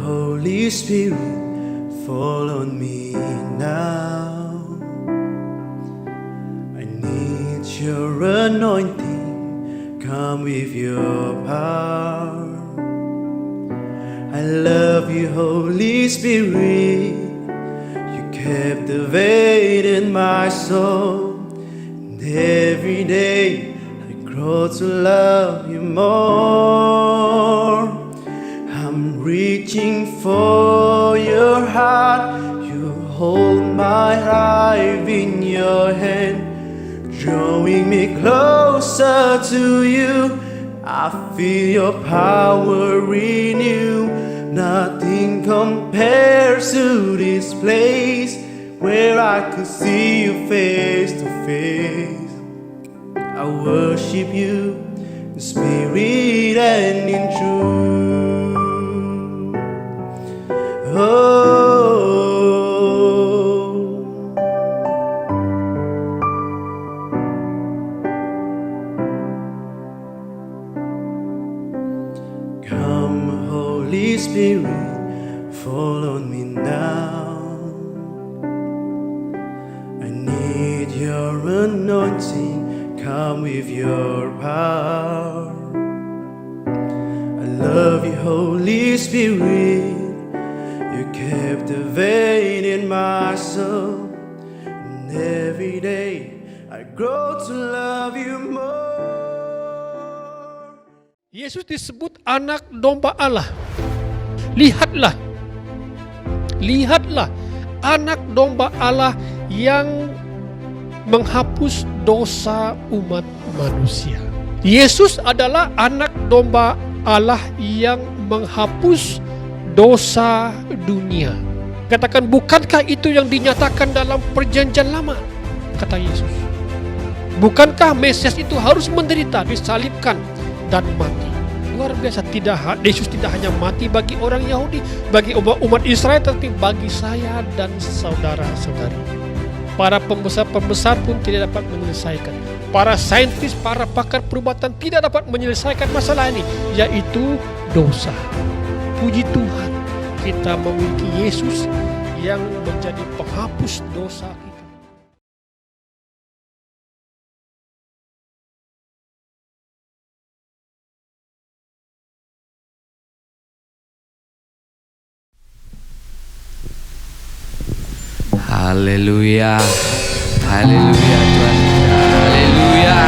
Holy Spirit, fall on me now. I need your anointing, come with your power. I love you, Holy Spirit, you captivated my soul. And every day I grow to love you more. I'm reaching for your heart, you hold my life in your hand, drawing me closer to you. I feel your power renew. Nothing compares to this place where I could see you face to face. I worship you in spirit and in truth. Come, Holy Spirit, fall on me now. I need your anointing, come with your power. I love you, Holy Spirit, you captivated my soul. And every day I grow to love you more. Yesus disebut anak domba Allah. Lihatlah anak domba Allah yang menghapus dosa umat manusia. Yesus adalah anak domba Allah yang menghapus dosa dunia. Katakan, bukankah itu yang dinyatakan dalam perjanjian lama? Kata Yesus. Bukankah Mesias itu harus menderita, disalibkan, dan mati? Luar biasa. Yesus tidak hanya mati bagi orang Yahudi, bagi umat Israel, tetapi bagi saya dan saudara-saudari. Para pembesar-pembesar pun tidak dapat menyelesaikan. Para saintis, para pakar perubatan tidak dapat menyelesaikan masalah ini, yaitu dosa. Puji Tuhan, kita memiliki Yesus yang menjadi penghapus dosa kita. Haleluya, haleluya Tuhan kita, haleluya.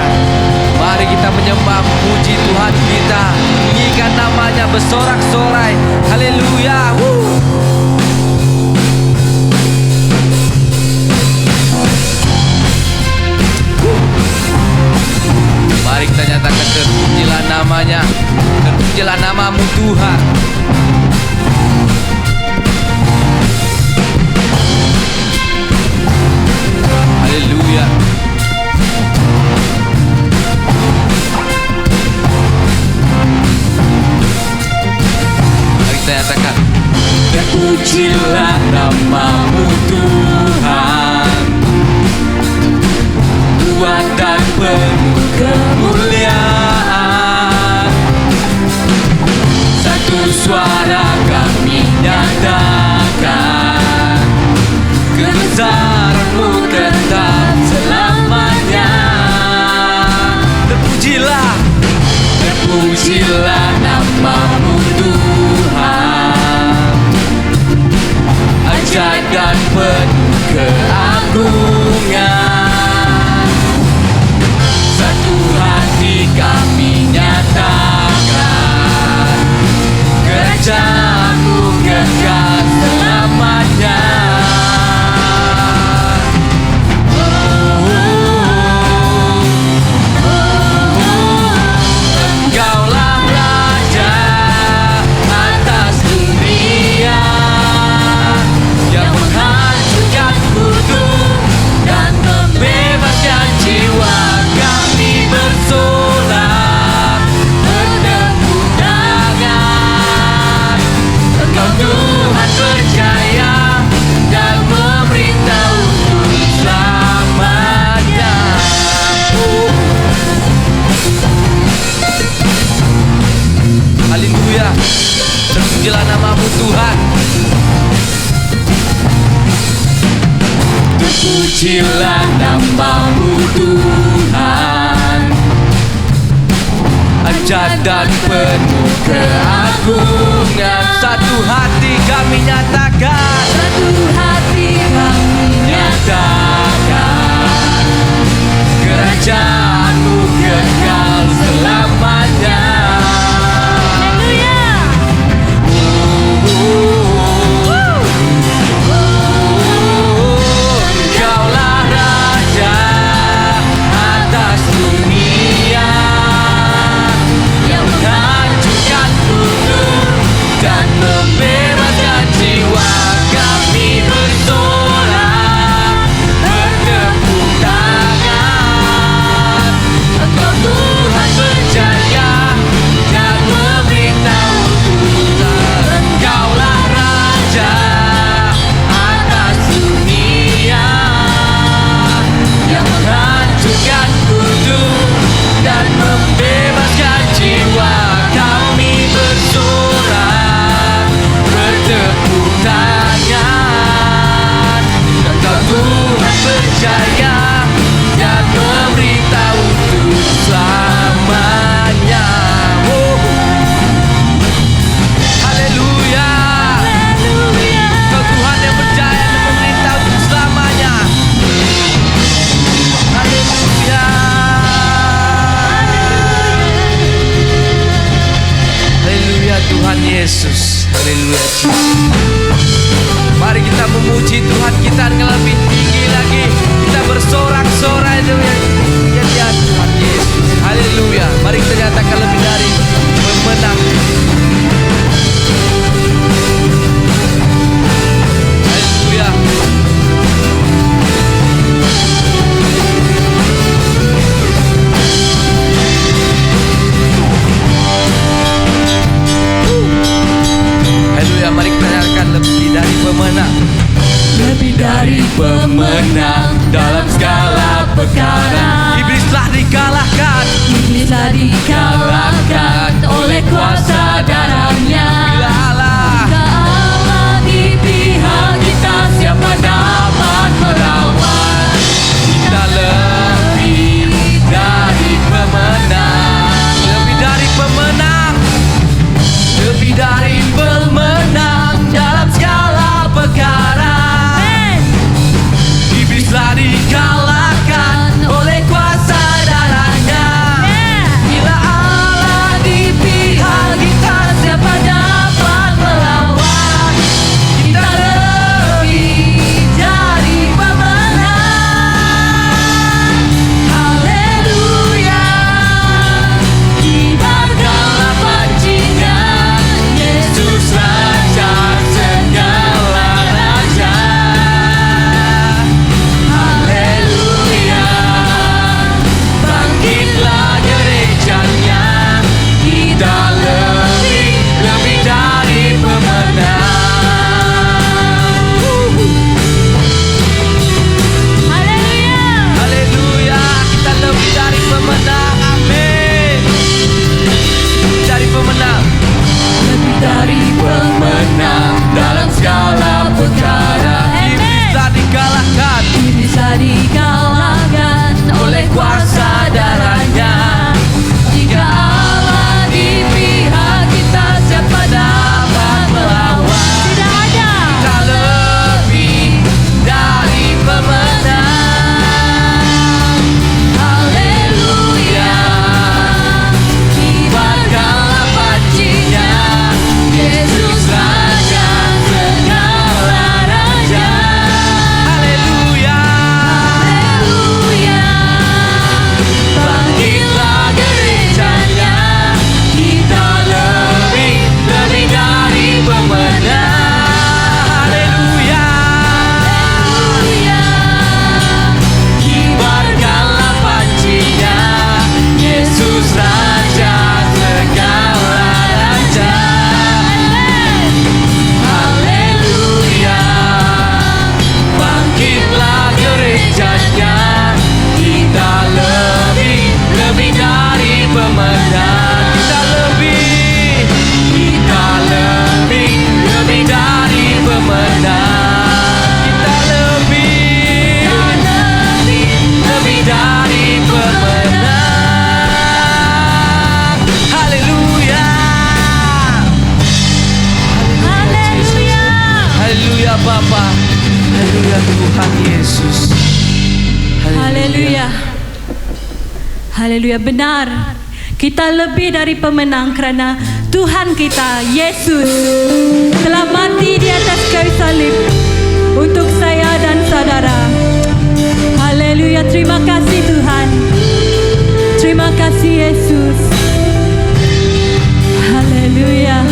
Mari kita menyembah, puji Tuhan kita, meninggikan namanya, bersorak-sorai, haleluya. Mari kita nyatakan, terpujilah namanya, terpujilah namamu Tuhan. Haleluya. Terpujilah nama-Mu Tuhan, kuat dan penuh kemuliaan. Satu suara kami nyatakan, kebesaran-Mu tetap selamanya. Terpujilah, terpujilah nama-Mu Tuhan, ajaib dan penuh keagungan. Satu hati kami nyatakan, kerajaan-Mu kekal selamanya. Engkaulah Raja atas dunia, yang menghancurkan kutuk dan membebaskan jiwa kami bersorak bertepuk tangan. Engkau Tuhan percaya dan memberitahu untuk selamanya. Haleluya, terpujilah nama-Mu Tuhan. Terpujilah nama-Mu Tuhan, ajaib dan penuh keagungan. Satu hati kami nyatakan, satu hati kami nyatakan, kerajaan-Mu kekal selamanya. Engkaulah Raja atas dunia, yang menghancurkan kutuk dan membebaskan jiwa kami bersorak bertepuk tangan. Engkau Tuhan percaya dan memberitahu Tuhan. Engkaulah Raja atas dunia, yang menghancurkan kutuk dan membebaskan jiwa kami bersorak bertepuk tangan. Engkau Tuhan percaya dan memberitahu untuk selamanya. Haleluya, Engkau Tuhan yang percaya dan memerintah untuk selamanya. Haleluya. Haleluya Tuhan Yesus. Haleluya Yesus. Mari kita memuji Tuhan kita dengan lebih tinggi lagi. Kita bersorak-sorai dengan ya Tuhan Yesus. Haleluya. Mari kita nyatakan lebih dari pemenang. Haleluya. Haleluya, mari kita nyatakan lebih dari pemenang. Lebih dari pemenang dalam segala Haleluya, benar. Kita lebih dari pemenang karena Tuhan kita, Yesus, telah mati di atas kayu salib untuk saya dan saudara. Haleluya, terima kasih Tuhan. Terima kasih Yesus. Haleluya.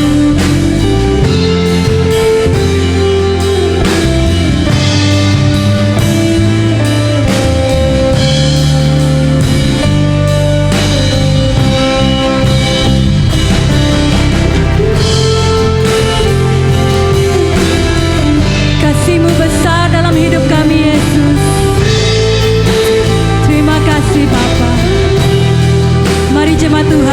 Kasih-Mu besar dalam hidup kami Yesus. Terima kasih Bapa. Mari jemaat Tuhan.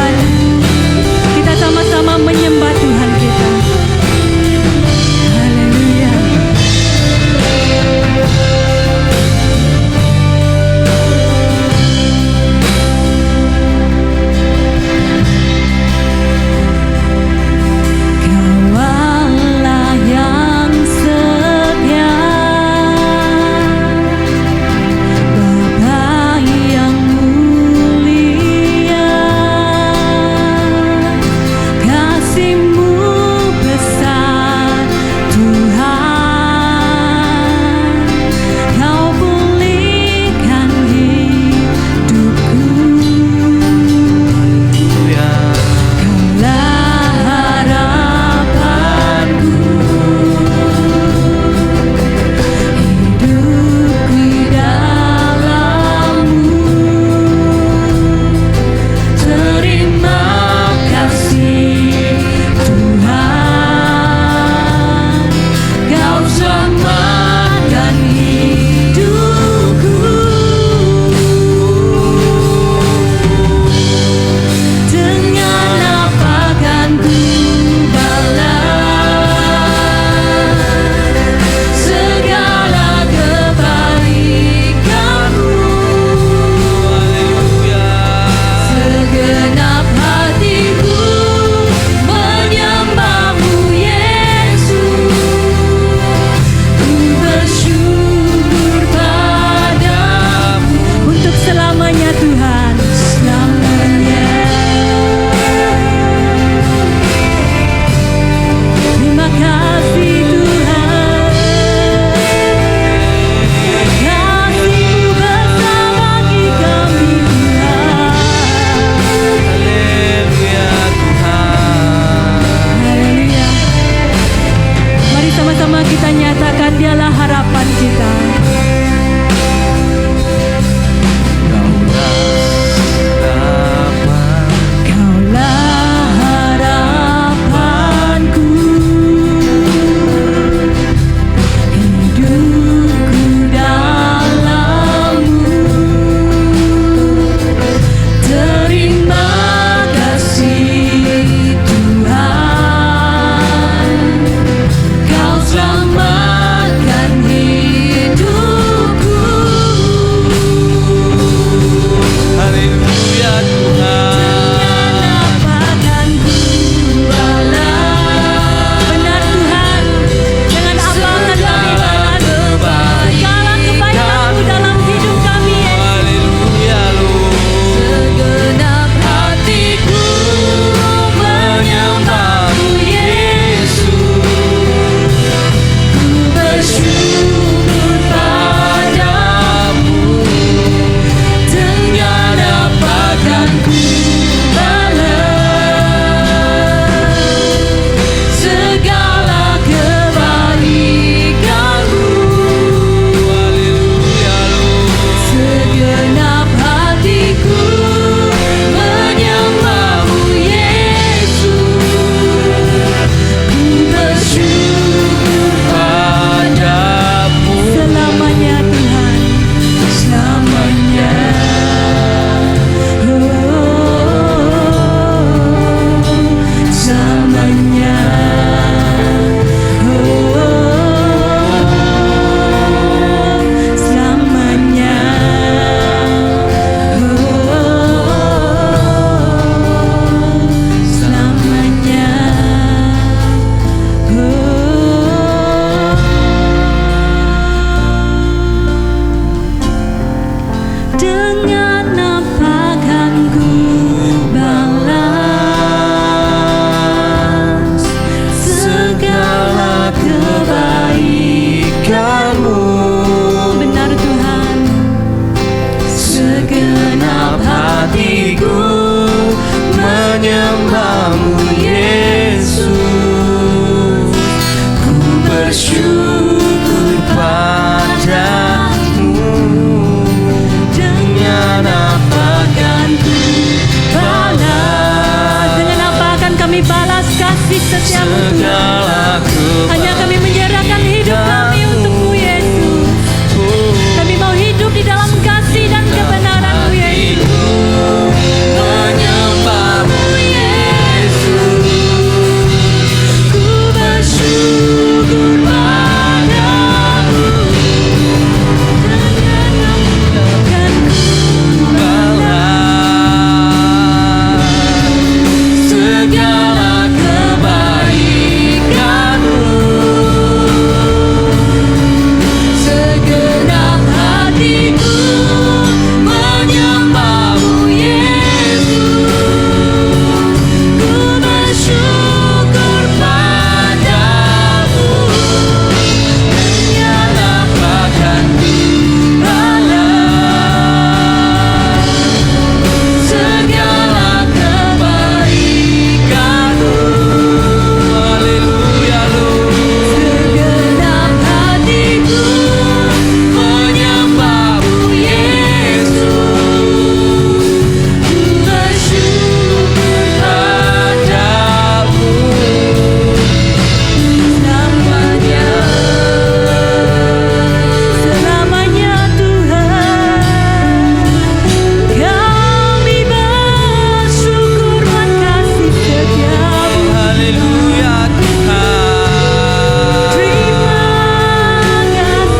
setiamu Tuhan. segala Hanya kami menyerahkan hidup kami untukmu Yesus. Kami mau hidup di dalam kasih dan kebenaran-Mu Yesus. menyembahmu Yesus. Ku bersyukur padamu. Jangan ku balas segala kebaikan-Mu. segenap hatiku menyembahmu Yesus. Ku bersyukur padamu. Nyatakan balas segala kebaikan-Mu. Haleluya lu Segenap hatiku menyembahmu Yesus. ku bersyukur Padamu selamanya. Selamanya Tuhan. Kami bersyukur buat kasih setiamu. haleluya Tuhan. Terima kasih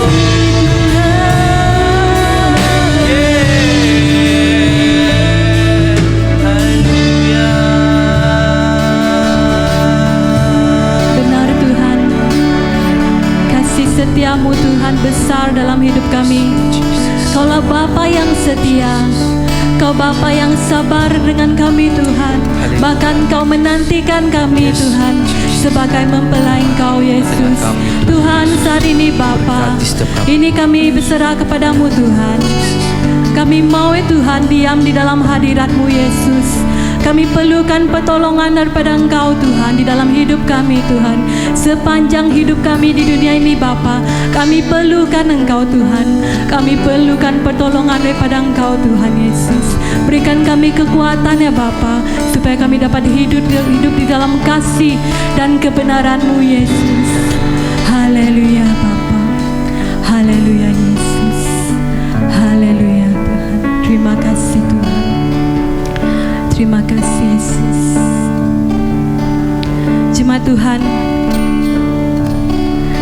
Haleluya. Benar Tuhan, kasih setiamu Tuhan besar dalam hidup kami. Kaulah Bapa yang setia, Kau Bapa yang sabar dengan kami Tuhan. Bahkan Kau menantikan kami Tuhan sebagai mempelai Engkau Yesus. Tuhan saat ini Bapa, ini kami berserah kepadamu Tuhan. Kami mau Tuhan diam di dalam hadirat-Mu Yesus. Kami perlukan pertolongan daripada Engkau Tuhan di dalam hidup kami Tuhan. Sepanjang hidup kami di dunia ini Bapa, kami perlukan Engkau Tuhan. Kami perlukan pertolongan daripada Engkau Tuhan Yesus. Berikan kami kekuatan ya Bapa, supaya kami dapat hidup di dalam kasih dan kebenaran-Mu Yesus. Haleluya Bapa. Haleluya Yesus. Haleluya Tuhan. Terima kasih Tuhan. Terima kasih Yesus. Jemaat Tuhan,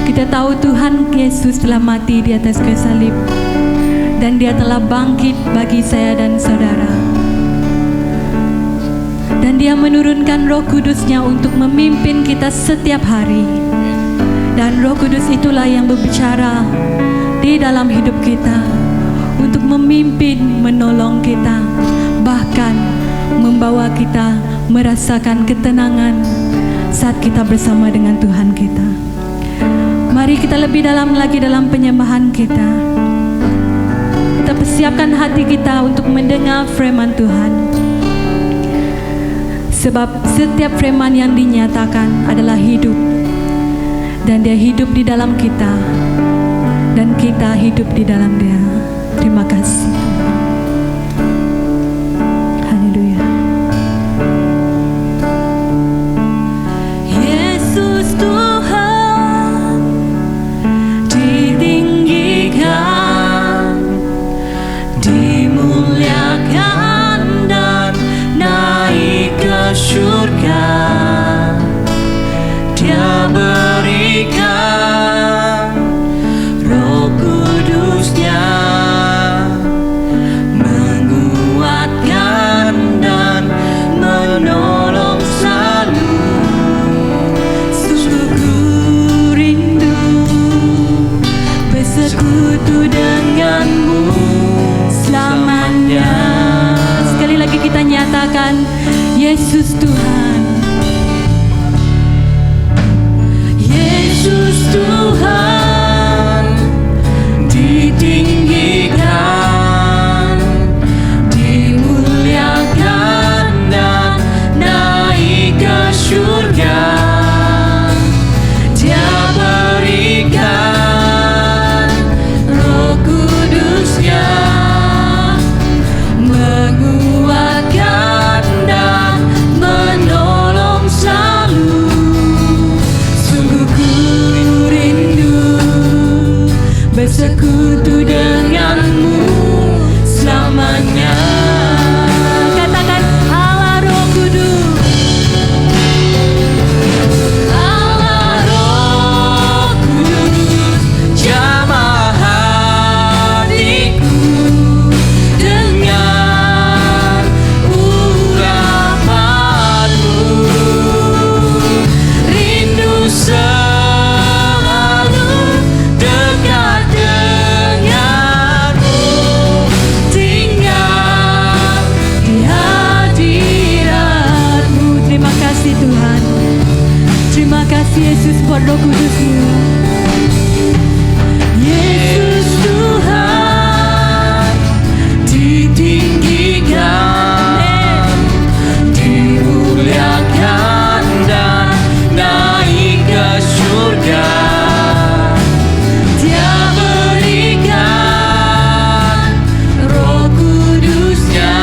kita tahu Tuhan Yesus telah mati di atas kayu salib dan Dia telah bangkit bagi saya dan saudara. Dan Dia menurunkan Roh Kudus-Nya untuk memimpin kita setiap hari. Dan Roh Kudus itulah yang berbicara di dalam hidup kita untuk memimpin, menolong kita, bahkan membawa kita merasakan ketenangan saat kita bersama dengan Tuhan kita. Mari kita lebih dalam lagi dalam penyembahan kita. Kita persiapkan hati kita untuk mendengar firman Tuhan. Sebab setiap firman yang dinyatakan adalah hidup. Dan Dia hidup di dalam kita. Dan kita hidup di dalam Dia. Terima kasih. Haleluya. Yesus Tuhan ditinggikan, dimuliakan dan naik ke surga. Dia berikan Roh Kudus-Nya kasih Yesus buat Roh Kudus-Mu. Yesus Tuhan ditinggikan, dimuliakan dan naik ke surga. Dia berikan Roh Kudus-Nya,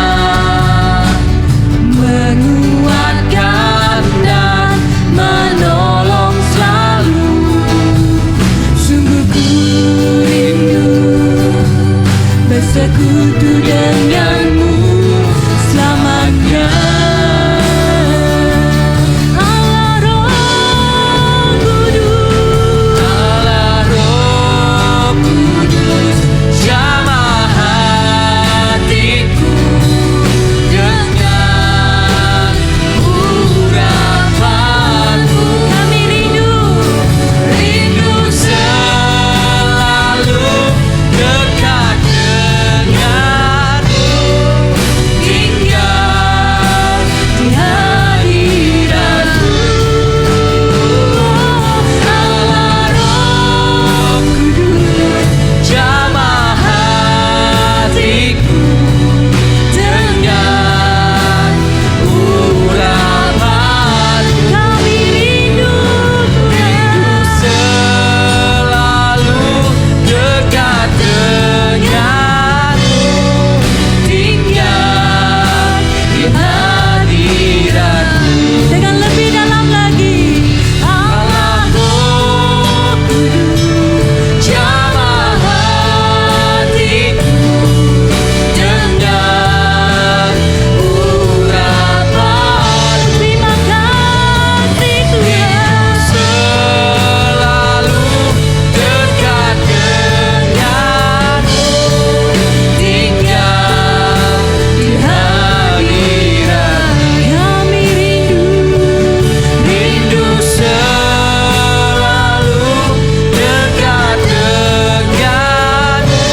menguatkan dan menolong selalu. Sungguh ku rindu bersekutu denganmu selamanya. Allah Roh Kudus, Allah Roh Kudus, jamah hatiku dengan urapanmu. Kami rindu selalu dekat denganmu, tinggal di hadiratmu. Allah Roh Kudus, jamah hatiku dengan urapanmu. Kami rindu selalu dekat denganmu, tinggal di hadiratmu. Dengan lebih dalam lagi, Allah Roh Kudus, jamah hatiku dengan urapanmu. Terima kasih Tuhan, selalu dekat denganmu, tinggal di hadiratmu. Kami rindu selalu dekat denganmu,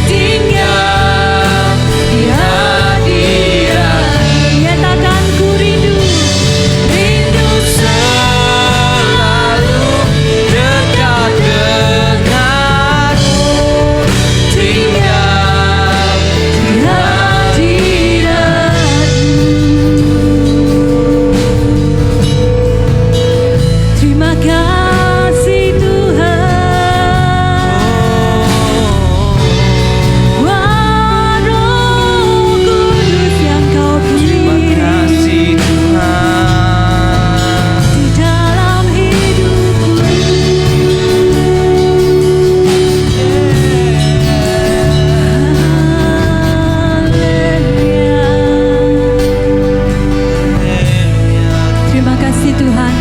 tinggal di hadiratmu. Nyatakan ku rindu selalu dekat denganmu, tinggal di hadiratmu. Terima kasih Tuhan. Wah, Roh Kudus yang Kau pilih Kasih Tuhan. di dalam hidupku. Haleluya. Terima kasih Tuhan.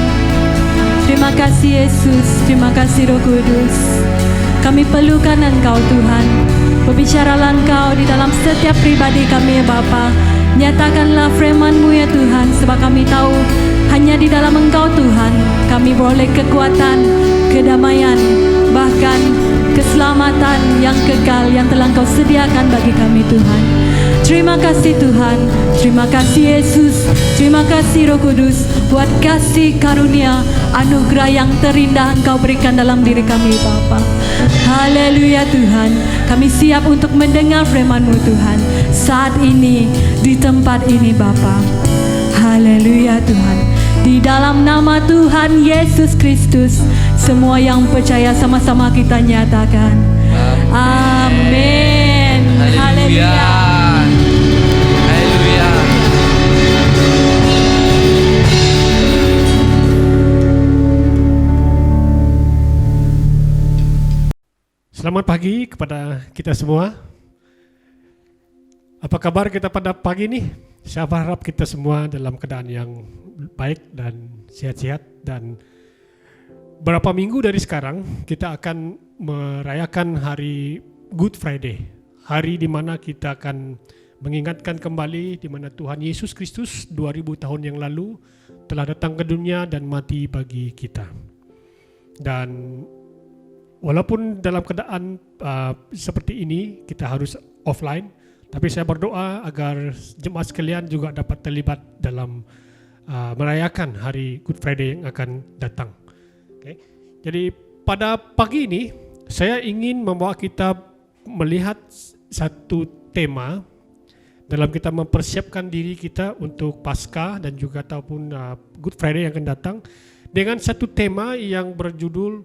Terima kasih Yesus. Terima kasih Roh Kudus. Kami perlukan Engkau Tuhan. Berbicaralah Engkau di dalam setiap pribadi kami ya Bapa. Nyatakanlah firman-Mu ya Tuhan, sebab kami tahu hanya di dalam Engkau Tuhan kami boleh kekuatan, kedamaian, bahkan keselamatan yang kekal yang telah Engkau sediakan bagi kami Tuhan. Terima kasih Tuhan, terima kasih Yesus, terima kasih Roh Kudus buat kasih karunia anugerah yang terindah Engkau berikan dalam diri kami Bapa. Haleluya Tuhan, kami siap untuk mendengar firman-Mu Tuhan saat ini di tempat ini Bapa. Haleluya Tuhan, di dalam nama Tuhan Yesus Kristus semua yang percaya sama-sama kita nyatakan amin. Haleluya. Haleluya. Selamat pagi kepada kita semua. Apa kabar kita pada pagi ini? Saya berharap kita semua dalam keadaan yang baik dan sehat-sehat. Dan beberapa minggu dari sekarang kita akan merayakan hari Good Friday. Hari di mana kita akan mengingatkan kembali di mana Tuhan Yesus Kristus 2000 tahun yang lalu telah datang ke dunia dan mati bagi kita. Dan walaupun dalam keadaan seperti ini kita harus offline, tapi saya berdoa agar jemaat sekalian juga dapat terlibat dalam merayakan hari Good Friday yang akan datang. Okay. Jadi pada pagi ini saya ingin membawa kita melihat satu tema dalam kita mempersiapkan diri kita untuk Paskah dan juga ataupun Good Friday yang akan datang, dengan satu tema yang berjudul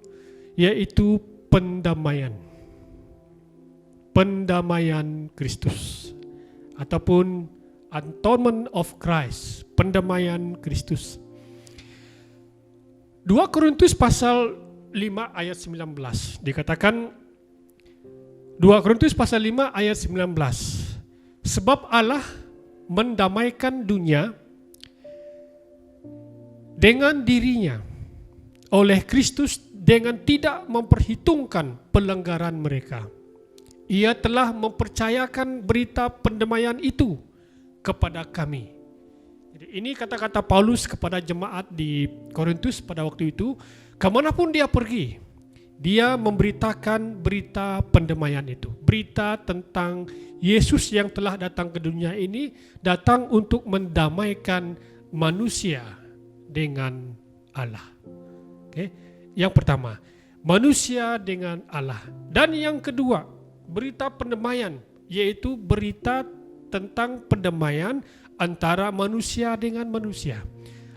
yaitu pendamaian. Pendamaian Kristus ataupun Atonement of Christ, pendamaian Kristus. 2 Korintus pasal 5 ayat 19 dikatakan, 2 Korintus pasal 5 ayat 19, sebab Allah mendamaikan dunia dengan dirinya oleh Kristus dengan tidak memperhitungkan pelanggaran mereka. Ia telah mempercayakan berita pendamaian itu kepada kami. Jadi ini kata-kata Paulus kepada jemaat di Korintus pada waktu itu. Kemanapun dia pergi, dia memberitakan berita pendamaian itu. Berita tentang Yesus yang telah datang ke dunia ini, datang untuk mendamaikan manusia dengan Allah. Okay. Yang pertama, manusia dengan Allah. Dan yang kedua, berita pendamaian, yaitu berita tentang pendamaian antara manusia dengan manusia.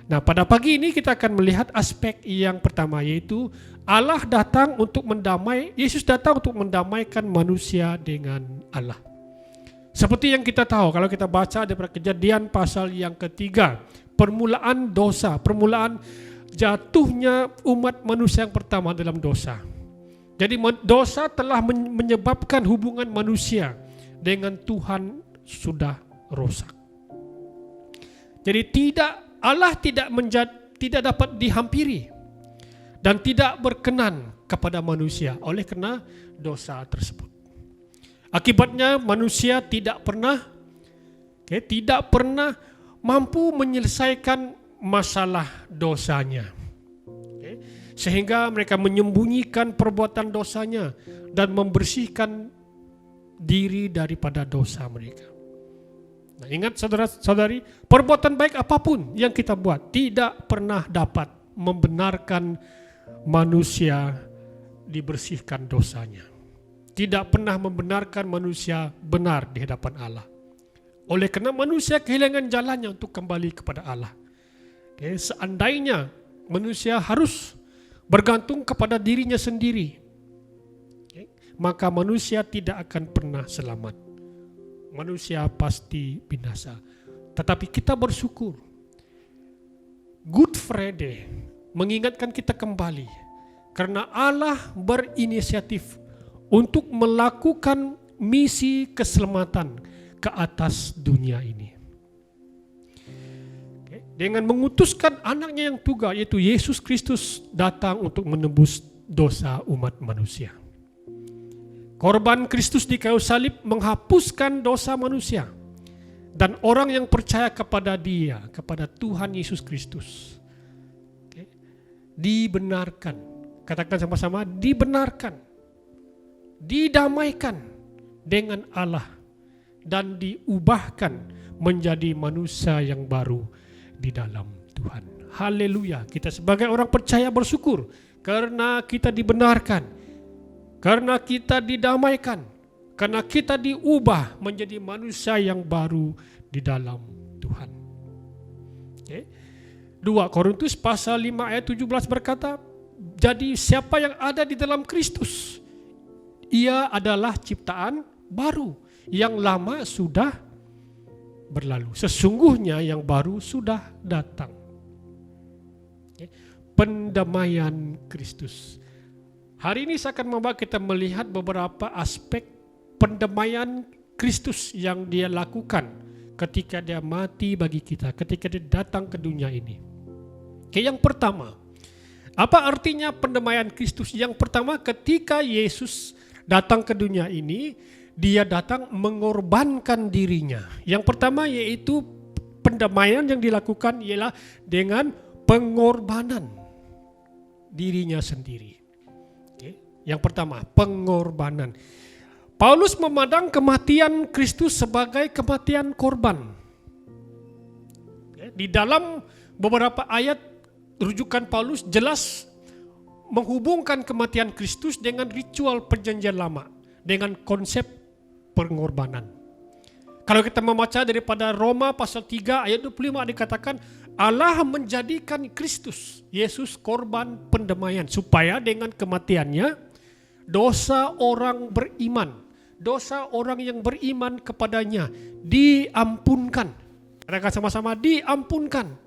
Nah, pada pagi ini kita akan melihat aspek yang pertama, yaitu Allah datang untuk Yesus datang untuk mendamaikan manusia dengan Allah. Seperti yang kita tahu, kalau kita baca daripada Kejadian pasal yang ketiga, permulaan dosa, permulaan jatuhnya umat manusia yang pertama dalam dosa. Jadi dosa telah menyebabkan hubungan manusia dengan Tuhan sudah rosak. Jadi Allah tidak dapat dihampiri dan tidak berkenan kepada manusia oleh karena dosa tersebut. Akibatnya manusia tidak pernah mampu menyelesaikan masalah dosanya. Sehingga mereka menyembunyikan perbuatan dosanya dan membersihkan diri daripada dosa mereka. Nah, ingat saudara-saudari, perbuatan baik apapun yang kita buat tidak pernah dapat membenarkan manusia dibersihkan dosanya. Tidak pernah membenarkan manusia benar di hadapan Allah. Oleh karena manusia kehilangan jalannya untuk kembali kepada Allah. Seandainya manusia harus bergantung kepada dirinya sendiri, maka manusia tidak akan pernah selamat. Manusia pasti binasa. Tetapi kita bersyukur, Good Friday mengingatkan kita kembali, karena Allah berinisiatif untuk melakukan misi keselamatan ke atas dunia ini. Dengan mengutuskan anaknya yang tunggal, yaitu Yesus Kristus, datang untuk menebus dosa umat manusia. Korban Kristus di kayu salib menghapuskan dosa manusia. Dan orang yang percaya kepada Dia, kepada Tuhan Yesus Kristus, dibenarkan. Katakan sama-sama, dibenarkan. Didamaikan dengan Allah. Dan diubahkan menjadi manusia yang baru di dalam Tuhan. Haleluya. Kita sebagai orang percaya bersyukur karena kita dibenarkan, karena kita didamaikan, karena kita diubah menjadi manusia yang baru di dalam Tuhan. 2 Korintus pasal 5 ayat 17 berkata, jadi siapa yang ada di dalam Kristus, ia adalah ciptaan baru, yang lama sudah berlalu, sesungguhnya yang baru sudah datang. Pendamaian Kristus. Hari ini saya akan membawa kita melihat beberapa aspek pendamaian Kristus yang Dia lakukan ketika Dia mati bagi kita, ketika Dia datang ke dunia ini. Yang pertama, apa artinya pendamaian Kristus? Yang pertama, ketika Yesus datang ke dunia ini, Dia datang mengorbankan dirinya. Yang pertama yaitu pendamaian yang dilakukan ialah dengan pengorbanan dirinya sendiri. Yang pertama, pengorbanan. Paulus memandang kematian Kristus sebagai kematian korban. Di dalam beberapa ayat rujukan Paulus jelas menghubungkan kematian Kristus dengan ritual perjanjian lama, dengan konsep pengorbanan. Kalau kita membaca daripada Roma pasal 3 ayat 25 dikatakan Allah menjadikan Kristus, Yesus korban pendamaian supaya dengan kematiannya dosa orang beriman, dosa orang yang beriman kepadanya diampunkan. Katakan sama-sama, diampunkan.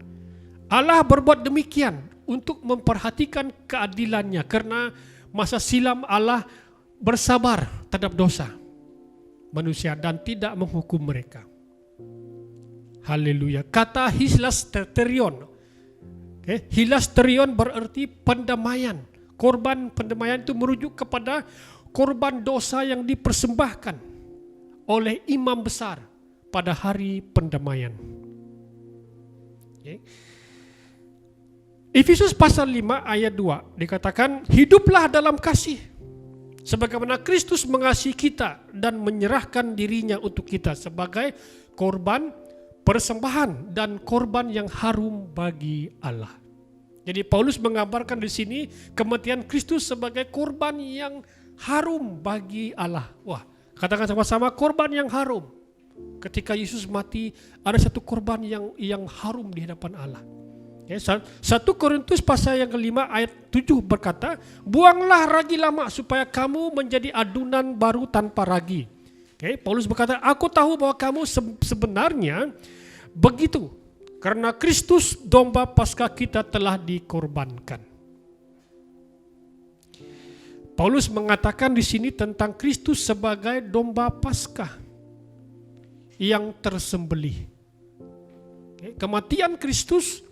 Allah berbuat demikian untuk memperhatikan keadilannya karena masa silam Allah bersabar terhadap dosa manusia dan tidak menghukum mereka. Haleluya. Kata hilasterion, hilasterion berarti pendamaian. Korban pendamaian itu merujuk kepada korban dosa yang dipersembahkan oleh imam besar pada hari pendamaian. Efesus pasal 5 ayat 2 dikatakan, hiduplah dalam kasih sebagaimana Kristus mengasihi kita dan menyerahkan dirinya untuk kita sebagai korban persembahan dan korban yang harum bagi Allah. Jadi Paulus menggambarkan di sini kematian Kristus sebagai korban yang harum bagi Allah. Wah, katakan sama-sama, korban yang harum. Ketika Yesus mati, ada satu korban yang harum di hadapan Allah. 1 Korintus pasal yang kelima ayat 7 berkata, buanglah ragi lama supaya kamu menjadi adunan baru tanpa ragi. Paulus berkata, aku tahu bahwa kamu sebenarnya begitu karena Kristus domba Paskah kita telah dikorbankan. Paulus mengatakan di sini tentang Kristus sebagai domba Paskah yang tersembelih. Kematian Kristus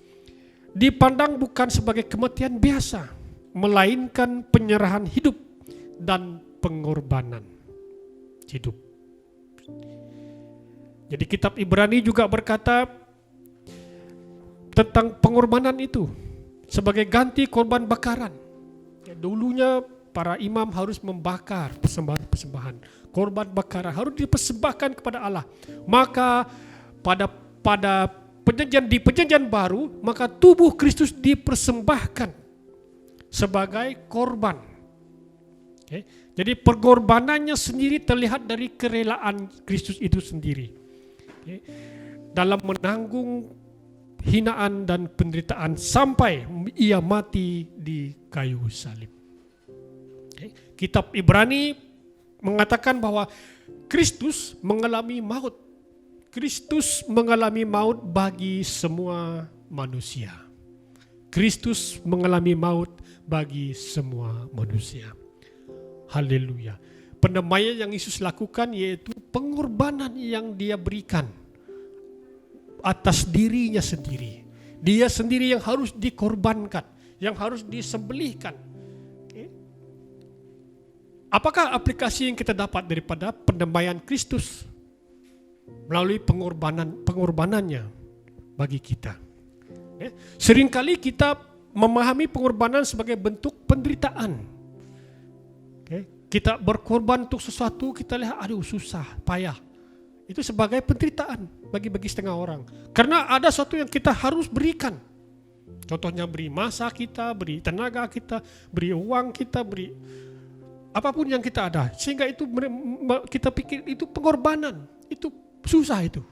dipandang bukan sebagai kematian biasa, melainkan penyerahan hidup dan pengorbanan hidup. Jadi kitab Ibrani juga berkata tentang pengorbanan itu sebagai ganti korban bakaran. Dulunya para imam harus membakar persembahan-persembahan. Korban bakaran harus dipersembahkan kepada Allah. Maka pada perjanjian baru, maka tubuh Kristus dipersembahkan sebagai korban. Jadi pengorbanannya sendiri terlihat dari kerelaan Kristus itu sendiri. Dalam menanggung hinaan dan penderitaan sampai ia mati di kayu salib. Kitab Ibrani mengatakan bahwa Kristus mengalami maut. Kristus mengalami maut bagi semua manusia. Kristus mengalami maut bagi semua manusia. Haleluya. Pendamaian yang Yesus lakukan yaitu pengorbanan yang dia berikan atas dirinya sendiri. Dia sendiri yang harus dikorbankan, yang harus disembelihkan. Apakah aplikasi yang kita dapat daripada pendamaian Kristus melalui pengorbanannya bagi kita? Seringkali kita memahami pengorbanan sebagai bentuk penderitaan. Kita berkorban untuk sesuatu, kita lihat aduh susah, payah. Itu sebagai penderitaan bagi setengah orang. Karena ada sesuatu yang kita harus berikan. Contohnya beri masa kita, beri tenaga kita, beri uang kita, beri apapun yang kita ada. Sehingga itu kita pikir itu pengorbanan. Itu susah itu.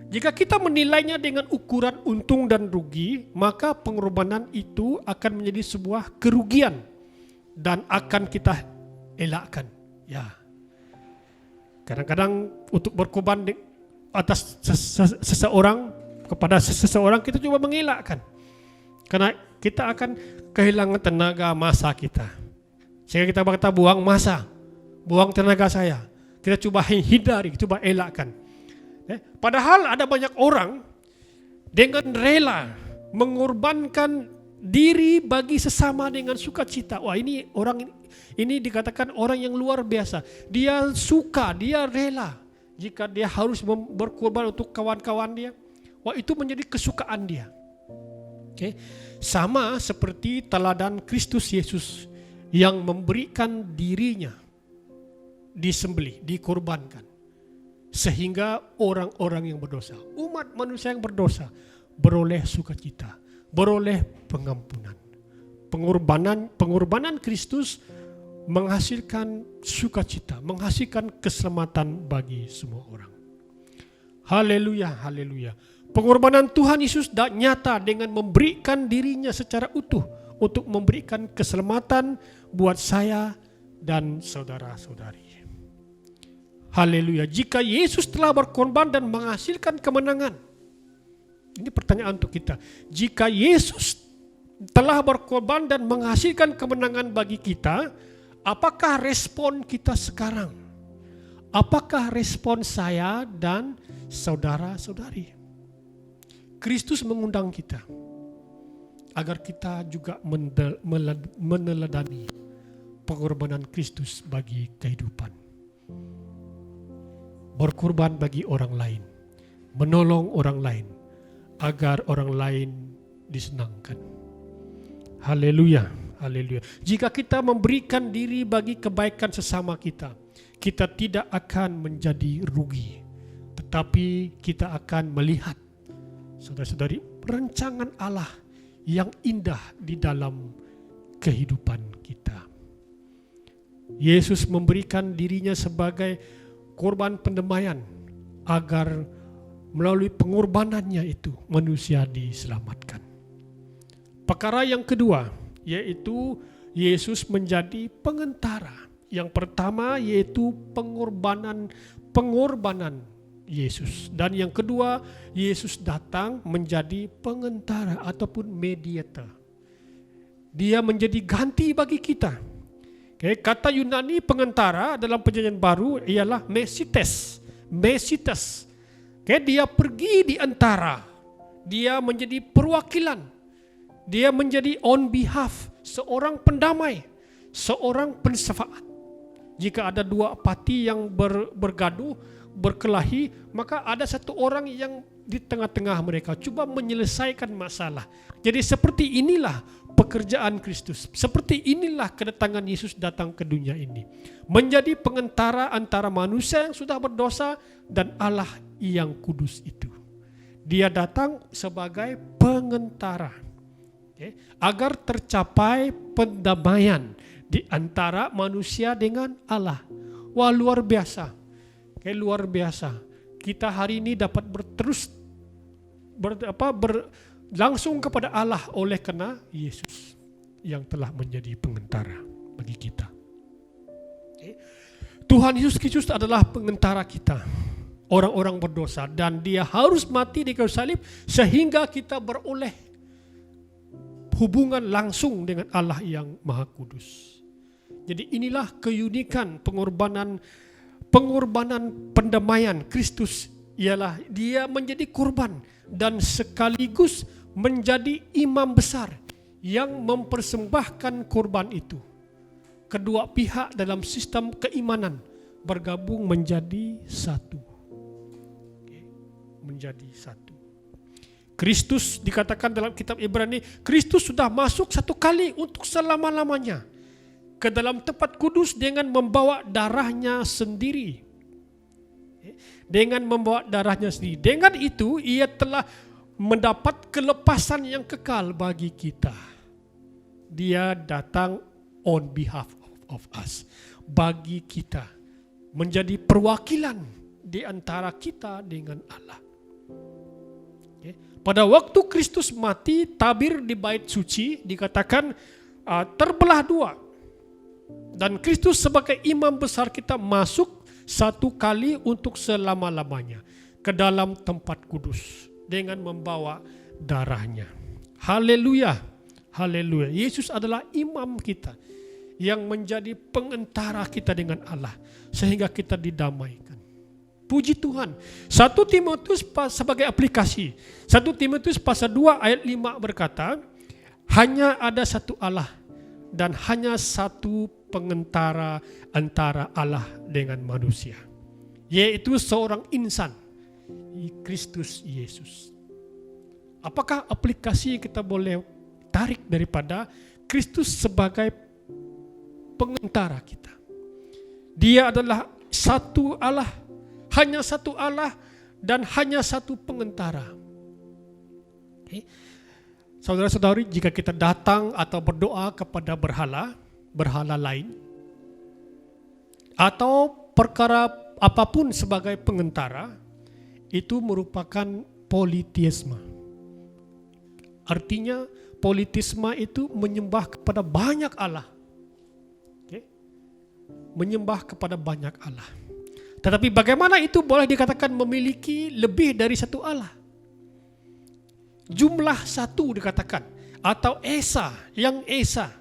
Jika kita menilainya dengan ukuran untung dan rugi, maka pengorbanan itu akan menjadi sebuah kerugian dan akan kita elakkan. Ya. Kadang-kadang untuk berkorban atas seseorang kepada seseorang kita coba mengelakkan. Karena kita akan kehilangan tenaga masa kita. Sehingga kita berkata buang masa, buang tenaga saya. Kita coba hindari, coba elakkan. Padahal ada banyak orang dengan rela mengorbankan diri bagi sesama dengan sukacita. Wah, ini orang ini dikatakan orang yang luar biasa. Dia suka, dia rela jika dia harus berkorban untuk kawan-kawan dia. Wah, itu menjadi kesukaan dia. Sama seperti teladan Kristus Yesus yang memberikan dirinya disembelih, dikorbankan. Sehingga orang-orang yang berdosa, umat manusia yang berdosa, beroleh sukacita, beroleh pengampunan. Pengorbanan Kristus menghasilkan sukacita, menghasilkan keselamatan bagi semua orang. Haleluya, haleluya. Pengorbanan Tuhan Yesus nyata dengan memberikan dirinya secara utuh untuk memberikan keselamatan buat saya dan saudara-saudari. Haleluya. Jika Yesus telah berkorban dan menghasilkan kemenangan, ini pertanyaan untuk kita. Jika Yesus telah berkorban dan menghasilkan kemenangan bagi kita, apakah respon kita sekarang? Apakah respon saya dan saudara-saudari? Kristus mengundang kita agar kita juga meneladani pengorbanan Kristus bagi kehidupan. Berkorban bagi orang lain, menolong orang lain, agar orang lain disenangkan. Haleluya, haleluya. Jika kita memberikan diri bagi kebaikan sesama kita, kita tidak akan menjadi rugi, tetapi kita akan melihat, saudara-saudari, rancangan Allah yang indah di dalam kehidupan kita. Yesus memberikan dirinya sebagai korban pendamaian agar melalui pengorbanannya itu manusia diselamatkan. Perkara yang kedua yaitu Yesus menjadi pengantara. Yang pertama yaitu pengorbanan Yesus, dan yang kedua Yesus datang menjadi pengantara ataupun mediator. Dia menjadi ganti bagi kita. Kata Yunani pengantara dalam Perjanjian Baru ialah Mesites. Dia pergi di antara, dia menjadi perwakilan, dia menjadi on behalf, seorang pendamai, seorang pensyafaat. Jika ada dua parti yang bergaduh, berkelahi, maka ada satu orang yang di tengah-tengah mereka coba menyelesaikan masalah. Jadi seperti inilah pekerjaan Kristus. Seperti inilah kedatangan Yesus datang ke dunia ini. Menjadi pengantara antara manusia yang sudah berdosa dan Allah yang kudus itu. Dia datang sebagai pengantara. Agar tercapai pendamaian di antara manusia dengan Allah. Wah, luar biasa. Luar biasa. Kita hari ini dapat langsung kepada Allah oleh karena Yesus yang telah menjadi pengantara bagi kita. Tuhan Yesus Kristus adalah pengantara kita, orang-orang berdosa, dan dia harus mati di kayu salib sehingga kita beroleh hubungan langsung dengan Allah yang Maha Kudus. Jadi inilah keunikan pengorbanan pendamaian Kristus, ialah dia menjadi korban dan sekaligus menjadi imam besar yang mempersembahkan korban itu. Kedua pihak dalam sistem keimanan bergabung menjadi satu. Menjadi satu. Kristus dikatakan dalam kitab Ibrani, Kristus sudah masuk satu kali untuk selama-lamanya ke dalam tempat kudus dengan membawa darahnya sendiri. Dengan membawa darahnya sendiri. Dengan itu ia telah mendapat kelepasan yang kekal bagi kita. Dia datang on behalf of us. Bagi kita. Menjadi perwakilan di antara kita dengan Allah. Pada waktu Kristus mati, tabir di bait suci dikatakan terbelah dua. Dan Kristus sebagai imam besar kita masuk satu kali untuk selama-lamanya ke dalam tempat kudus dengan membawa darahnya. Haleluya, haleluya. Yesus adalah imam kita yang menjadi pengantara kita dengan Allah sehingga kita didamaikan. Puji Tuhan. 1 Timotius sebagai aplikasi. 1 Timotius pasal 2 ayat 5 berkata, hanya ada satu Allah dan hanya satu pengantara antara Allah dengan manusia, yaitu seorang insan, Kristus Yesus. Apakah aplikasi yang kita boleh tarik daripada Kristus sebagai pengantara kita? Dia adalah satu Allah, hanya satu Allah dan hanya satu pengantara. Okay. Saudara-saudari, jika kita datang atau berdoa kepada berhala lain, atau perkara apapun sebagai pengentara, itu merupakan politeisme. Artinya politeisme itu menyembah kepada banyak Allah. Okay. Menyembah kepada banyak Allah. Tetapi bagaimana itu boleh dikatakan memiliki lebih dari satu Allah? Jumlah satu dikatakan, atau Esa, yang Esa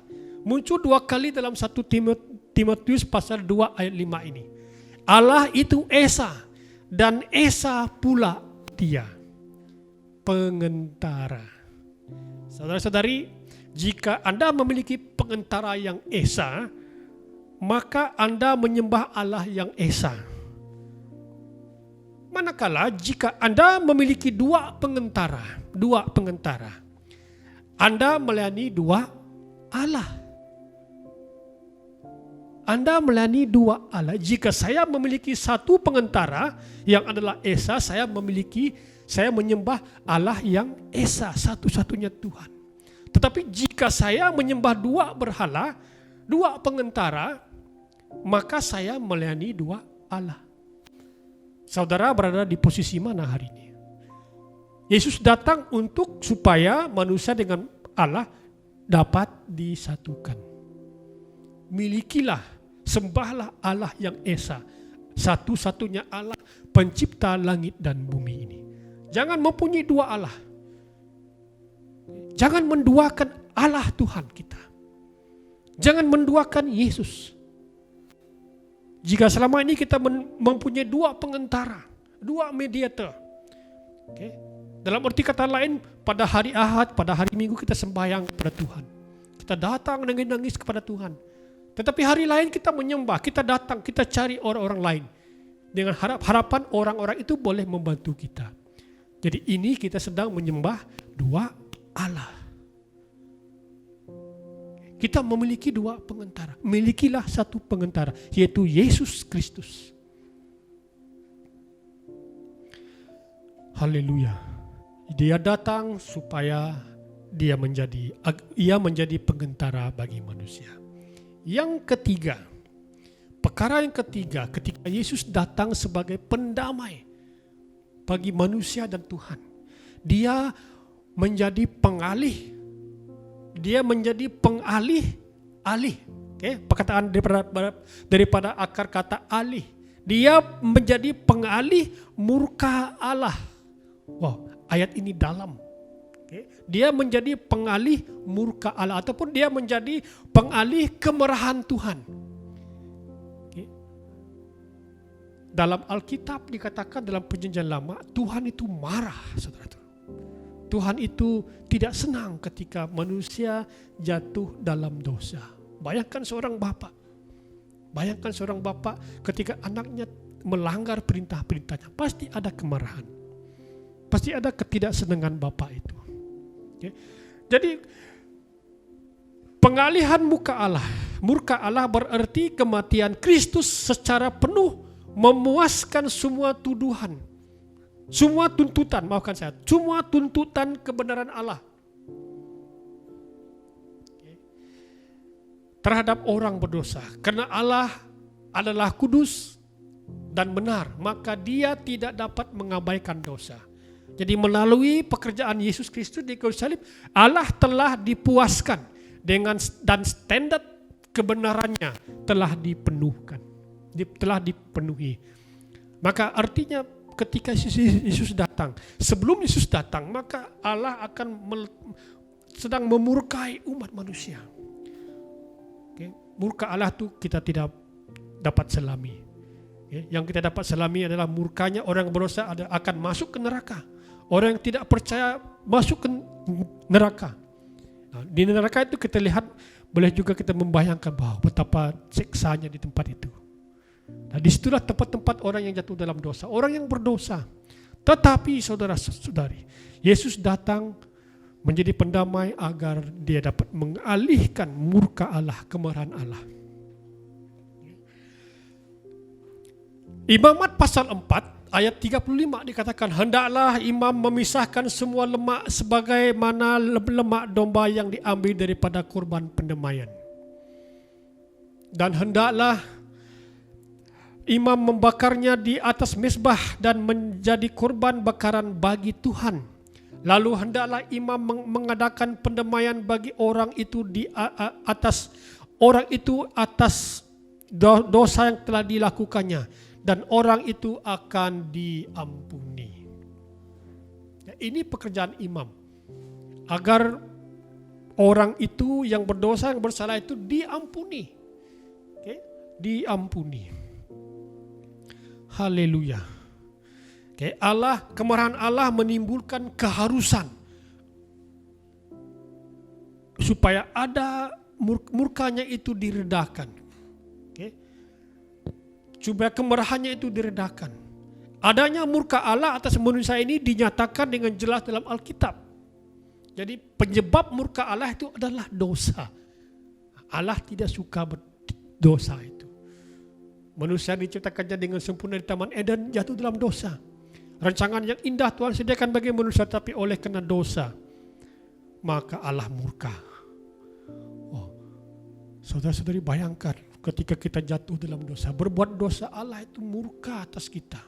muncul 2 kali dalam 1 Timotius pasal 2 ayat 5 ini. Allah itu Esa, dan Esa pula Dia, pengentara. Saudara-saudari, jika Anda memiliki pengentara yang Esa, maka Anda menyembah Allah yang Esa. Manakala jika Anda memiliki 2 pengentara, Anda melayani 2 Allah. Anda melayani 2 Allah. Jika saya memiliki 1 pengentara yang adalah Esa, saya menyembah Allah yang Esa, satu-satunya Tuhan. Tetapi jika saya menyembah 2 berhala, 2 pengentara, maka saya melayani 2 Allah. Saudara berada di posisi mana hari ini? Yesus datang supaya manusia dengan Allah dapat disatukan. Milikilah, sembahlah Allah yang Esa, satu-satunya Allah pencipta langit dan bumi ini. Jangan mempunyai 2 Allah. Jangan menduakan Allah Tuhan kita. Jangan menduakan Yesus. Jika selama ini kita mempunyai 2 pengentara, 2 mediator. Okay. Dalam arti kata lain, pada hari Ahad, pada hari Minggu kita sembahyang kepada Tuhan. Kita datang nangis-nangis kepada Tuhan. Tetapi hari lain kita menyembah, kita datang, kita cari orang-orang lain. Dengan harapan orang-orang itu boleh membantu kita. Jadi ini kita sedang menyembah 2 Allah. Kita memiliki 2 pengentara. Milikilah 1 pengentara, yaitu Yesus Kristus. Haleluya. Dia datang supaya ia menjadi pengentara bagi manusia. Yang ketiga, perkara yang ketiga, ketika Yesus datang sebagai pendamai bagi manusia dan Tuhan, Dia menjadi pengalih. Dia menjadi pengalih. Okay? Perkataan daripada akar kata alih. Dia menjadi pengalih murka Allah. Wow, ayat ini dalam. Okay? Dia menjadi pengalih murka Allah, ataupun dia menjadi pengalih kemarahan Tuhan. Okay? Dalam Alkitab dikatakan dalam Perjanjian Lama, Tuhan itu marah, saudara. Tuhan itu tidak senang ketika manusia jatuh dalam dosa. Bayangkan seorang bapa ketika anaknya melanggar perintah-perintahnya, pasti ada kemarahan. Pasti ada ketidaksenangan bapa itu. Okay. Jadi pengalihan murka Allah berarti kematian Kristus secara penuh memuaskan semua tuduhan. Semua tuntutan kebenaran Allah terhadap orang berdosa. Karena Allah adalah kudus dan benar, maka Dia tidak dapat mengabaikan dosa. Jadi melalui pekerjaan Yesus Kristus di kayu salib, Allah telah dipuaskan dan standar kebenarannya telah dipenuhi. Maka artinya ketika Yesus datang, sebelum Yesus datang, maka Allah akan sedang memurkai umat manusia. Okay. Murka Allah itu kita tidak dapat selami. Okay. Yang kita dapat selami adalah murkanya orang berdosa akan masuk ke neraka. Orang yang tidak percaya masuk ke neraka. Nah, di neraka itu kita lihat, boleh juga kita membayangkan bahwa betapa siksanya di tempat itu. Nah, disitulah tempat-tempat orang yang jatuh dalam dosa, orang yang berdosa. Tetapi saudara-saudari, Yesus datang menjadi pendamai agar Dia dapat mengalihkan murka Allah, kemarahan Allah. Imamat pasal 4 ayat 35 dikatakan, hendaklah imam memisahkan semua lemak sebagaimana lemak domba yang diambil daripada kurban pendamaian. Dan hendaklah imam membakarnya di atas mezbah dan menjadi kurban bakaran bagi Tuhan. Lalu hendaklah imam mengadakan pendamaian bagi orang itu atas dosa yang telah dilakukannya, dan orang itu akan diampuni. Ini pekerjaan imam, agar orang itu yang berdosa, yang bersalah itu diampuni. Diampuni. Haleluya. Kemarahan Allah menimbulkan keharusan supaya ada murkanya itu diredakan. Supaya kemarahannya itu diredakan. Adanya murka Allah atas manusia ini dinyatakan dengan jelas dalam Alkitab. Jadi penyebab murka Allah itu adalah dosa. Allah tidak suka dosa itu. Manusia diciptakannya dengan sempurna di Taman Eden, jatuh dalam dosa. Rancangan yang indah Tuhan sediakan bagi manusia, tapi oleh karena dosa, maka Allah murka. Saudara-saudari, bayangkan ketika kita jatuh dalam dosa, berbuat dosa, Allah itu murka atas kita.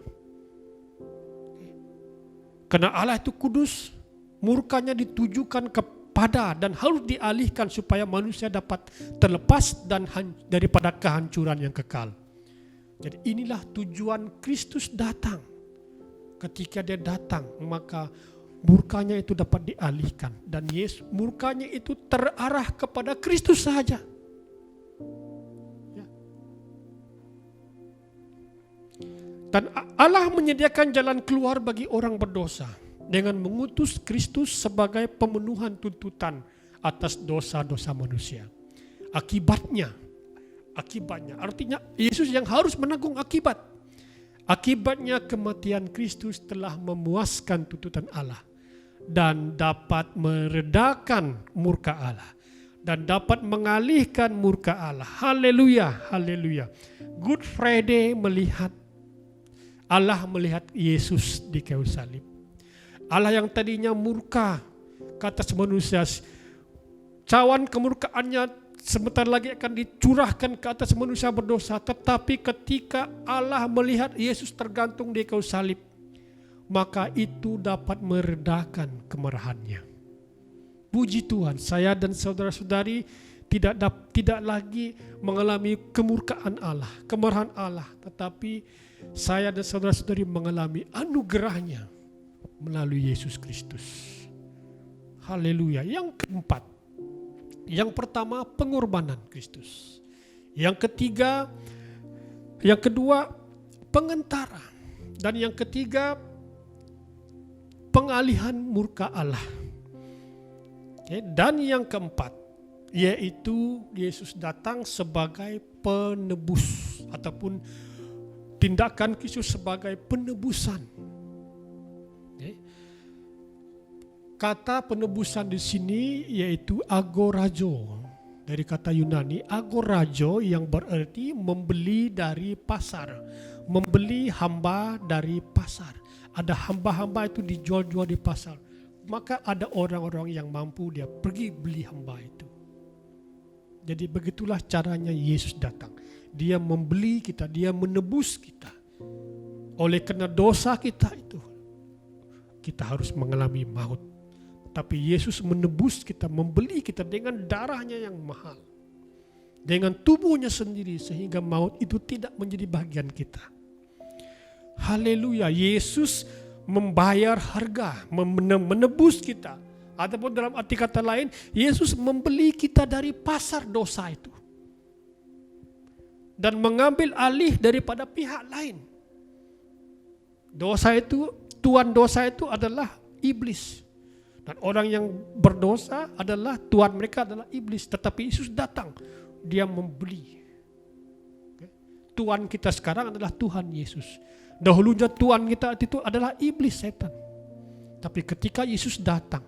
Karena Allah itu kudus, murkanya ditujukan kepada dan harus dialihkan supaya manusia dapat terlepas dan daripada kehancuran yang kekal. Jadi inilah tujuan Kristus datang. Ketika dia datang, maka murkanya itu dapat dialihkan. Dan Yesus, murkanya itu terarah kepada Kristus saja. Dan Allah menyediakan jalan keluar bagi orang berdosa dengan mengutus Kristus sebagai pemenuhan tuntutan atas dosa-dosa manusia. Akibatnya, artinya Yesus yang harus menanggung akibat. Akibatnya kematian Kristus telah memuaskan tuntutan Allah dan dapat meredakan murka Allah dan dapat mengalihkan murka Allah. Haleluya, haleluya. Good Friday Allah melihat Yesus di kayu salib. Allah yang tadinya murka ke atas manusia, cawan kemurkaannya sebentar lagi akan dicurahkan ke atas manusia berdosa. Tetapi ketika Allah melihat Yesus tergantung di kayu salib, maka itu dapat meredakan kemarahannya. Puji Tuhan, saya dan saudara-saudari tidak lagi mengalami kemurkaan Allah, kemarahan Allah, tetapi saya dan saudara-saudari mengalami anugerahnya melalui Yesus Kristus. Haleluya. Yang keempat, yang pertama pengorbanan Kristus. Yang kedua pengantara. Dan yang ketiga pengalihan murka Allah. Dan yang keempat, yaitu Yesus datang sebagai penebus ataupun tindakan Kristus sebagai penebusan. Kata penebusan di sini yaitu agorazo, dari kata Yunani agorazo yang berarti membeli dari pasar, membeli hamba dari pasar. Ada hamba-hamba itu dijual-jual di pasar, maka ada orang-orang yang mampu dia pergi beli hamba itu. Jadi begitulah caranya Yesus datang. Dia membeli kita, dia menebus kita. Oleh karena dosa kita itu, kita harus mengalami maut. Tapi Yesus menebus kita, membeli kita dengan darahnya yang mahal. Dengan tubuhnya sendiri sehingga maut itu tidak menjadi bagian kita. Haleluya, Yesus membayar harga, menebus kita. Ataupun dalam arti kata lain, Yesus membeli kita dari pasar dosa itu. Dan mengambil alih daripada pihak lain. Dosa itu, tuan dosa itu adalah iblis. Dan orang yang berdosa adalah tuan mereka adalah iblis. Tetapi Yesus datang, dia membeli. Tuan kita sekarang adalah Tuhan Yesus. Dahulunya tuan kita itu adalah iblis, setan. Tapi ketika Yesus datang,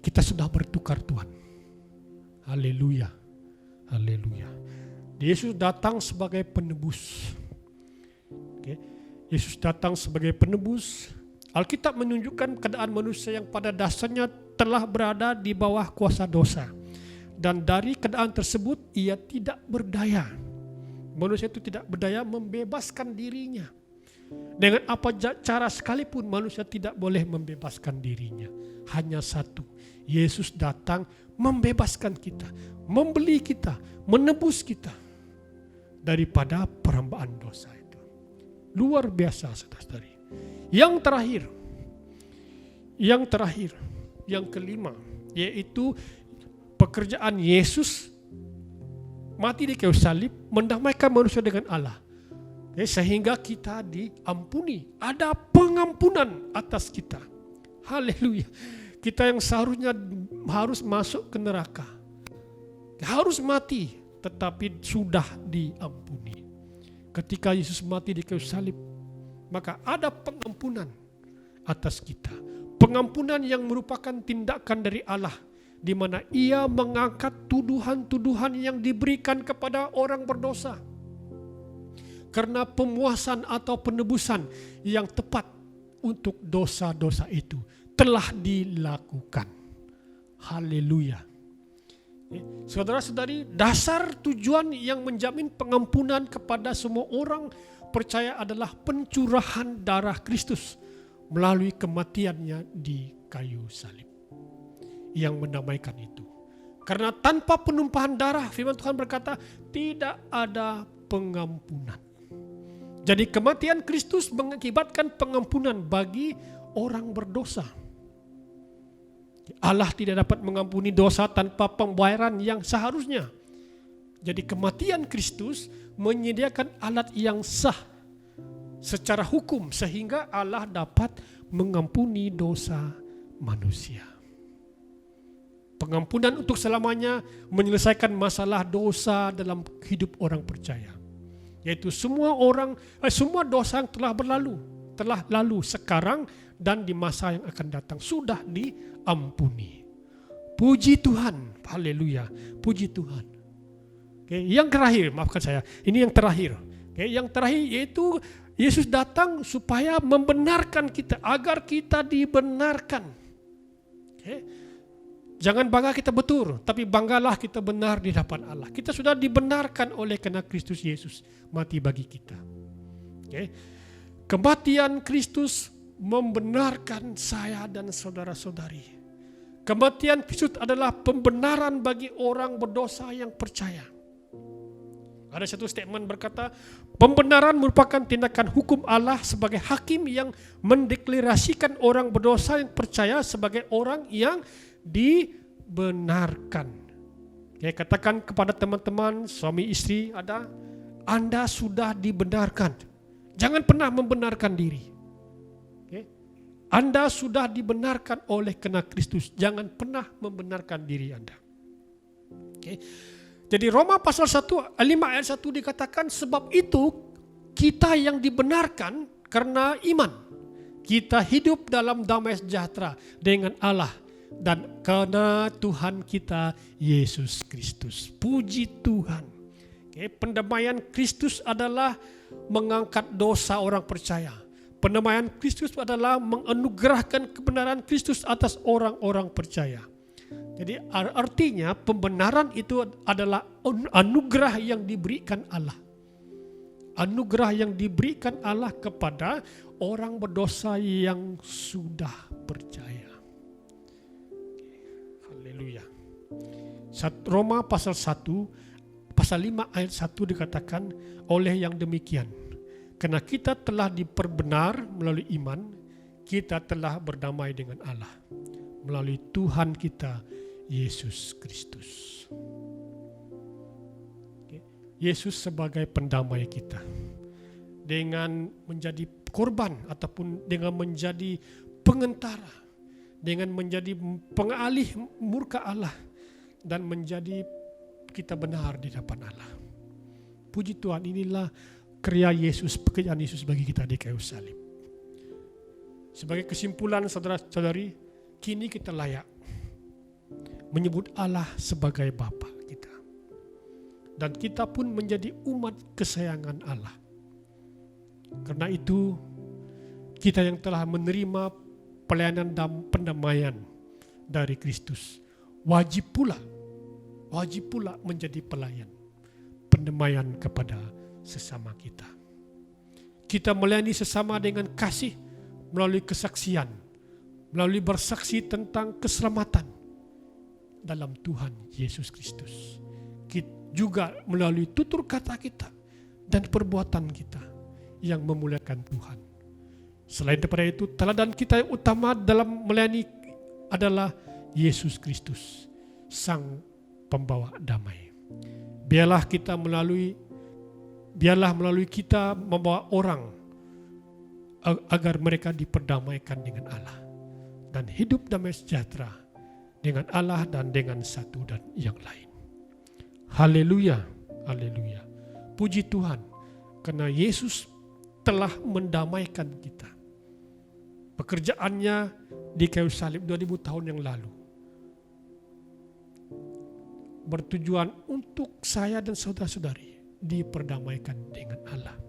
kita sudah bertukar tuan. Haleluya. Haleluya. Yesus datang sebagai penebus. Yesus datang sebagai penebus. Alkitab menunjukkan keadaan manusia yang pada dasarnya telah berada di bawah kuasa dosa. Dan dari keadaan tersebut ia tidak berdaya. Manusia itu tidak berdaya membebaskan dirinya. Dengan apa cara sekalipun manusia tidak boleh membebaskan dirinya. Hanya satu, Yesus datang membebaskan kita, membeli kita, menebus kita daripada perhambaan dosa itu. Luar biasa, saudara-saudari. Yang terakhir, yang kelima, yaitu pekerjaan Yesus mati di kayu salib mendamaikan manusia dengan Allah. Sehingga kita diampuni. Ada pengampunan atas kita. Haleluya. Kita yang seharusnya harus masuk ke neraka, harus mati, tetapi sudah diampuni. Ketika Yesus mati di kayu salib, maka ada pengampunan atas kita. Pengampunan yang merupakan tindakan dari Allah, di mana Ia mengangkat tuduhan-tuduhan yang diberikan kepada orang berdosa. Karena pemuasan atau penebusan yang tepat untuk dosa-dosa itu telah dilakukan. Haleluya. Saudara-saudari, dasar tujuan yang menjamin pengampunan kepada semua orang percaya adalah pencurahan darah Kristus melalui kematiannya di kayu salib yang mendamaikan itu. Karena tanpa penumpahan darah, firman Tuhan berkata, tidak ada pengampunan. Jadi kematian Kristus mengakibatkan pengampunan bagi orang berdosa. Allah tidak dapat mengampuni dosa tanpa pembayaran yang seharusnya. Jadi kematian Kristus menyediakan alat yang sah secara hukum sehingga Allah dapat mengampuni dosa manusia. Pengampunan untuk selamanya menyelesaikan masalah dosa dalam hidup orang percaya. Yaitu semua dosa yang telah lalu sekarang dan di masa yang akan datang sudah diampuni. Puji Tuhan, haleluya, puji Tuhan. Yang terakhir, maafkan saya, ini yang terakhir. Yang terakhir yaitu Yesus datang supaya membenarkan kita, agar kita dibenarkan. Jangan bangga kita betul, tapi banggalah kita benar di hadapan Allah. Kita sudah dibenarkan oleh karena Kristus Yesus mati bagi kita. Kematian Kristus membenarkan saya dan saudara-saudari. Kematian Kristus adalah pembenaran bagi orang berdosa yang percaya. Ada satu statement berkata, pembenaran merupakan tindakan hukum Allah sebagai hakim yang mendeklarasikan orang berdosa yang percaya sebagai orang yang dibenarkan. Katakan kepada teman-teman, suami istri ada, Anda sudah dibenarkan. Jangan pernah membenarkan diri. Anda sudah dibenarkan oleh karena Kristus. Jangan pernah membenarkan diri Anda. Jadi Roma pasal 1, 5 ayat 1 dikatakan, sebab itu kita yang dibenarkan karena iman. Kita hidup dalam damai sejahtera dengan Allah dan karena Tuhan kita Yesus Kristus. Puji Tuhan. Pendamaian Kristus adalah mengangkat dosa orang percaya. Pendamaian Kristus adalah menganugerahkan kebenaran Kristus atas orang-orang percaya. Jadi artinya pembenaran itu adalah anugerah yang diberikan Allah. Anugerah yang diberikan Allah kepada orang berdosa yang sudah percaya. Haleluya. Roma pasal 1, pasal 5 ayat 1 dikatakan, oleh yang demikian, karena kita telah diperbenar melalui iman, kita telah berdamai dengan Allah melalui Tuhan kita Yesus Kristus. Yesus sebagai pendamai kita dengan menjadi korban ataupun dengan menjadi pengentara, dengan menjadi pengalih murka Allah dan menjadi kita benar di hadapan Allah. Puji Tuhan, inilah karya Yesus, pekerjaan Yesus bagi kita di kayu salib. Sebagai kesimpulan saudara-saudari, kini kita layak menyebut Allah sebagai Bapa kita. Dan kita pun menjadi umat kesayangan Allah. Karena itu, kita yang telah menerima pelayanan dan pendamaian dari Kristus, wajib pula menjadi pelayan pendamaian kepada sesama kita. Kita melayani sesama dengan kasih melalui kesaksian, melalui bersaksi tentang keselamatan dalam Tuhan Yesus Kristus. Juga melalui tutur kata kita dan perbuatan kita yang memuliakan Tuhan. Selain daripada itu, teladan kita yang utama dalam melayani adalah Yesus Kristus, Sang Pembawa Damai. Biarlah melalui kita membawa orang agar mereka diperdamaikan dengan Allah dan hidup damai sejahtera dengan Allah dan dengan satu dan yang lain. Haleluya, haleluya. Puji Tuhan, karena Yesus telah mendamaikan kita. Pekerjaannya di kayu salib 2000 tahun yang lalu bertujuan untuk saya dan saudara-saudari diperdamaikan dengan Allah.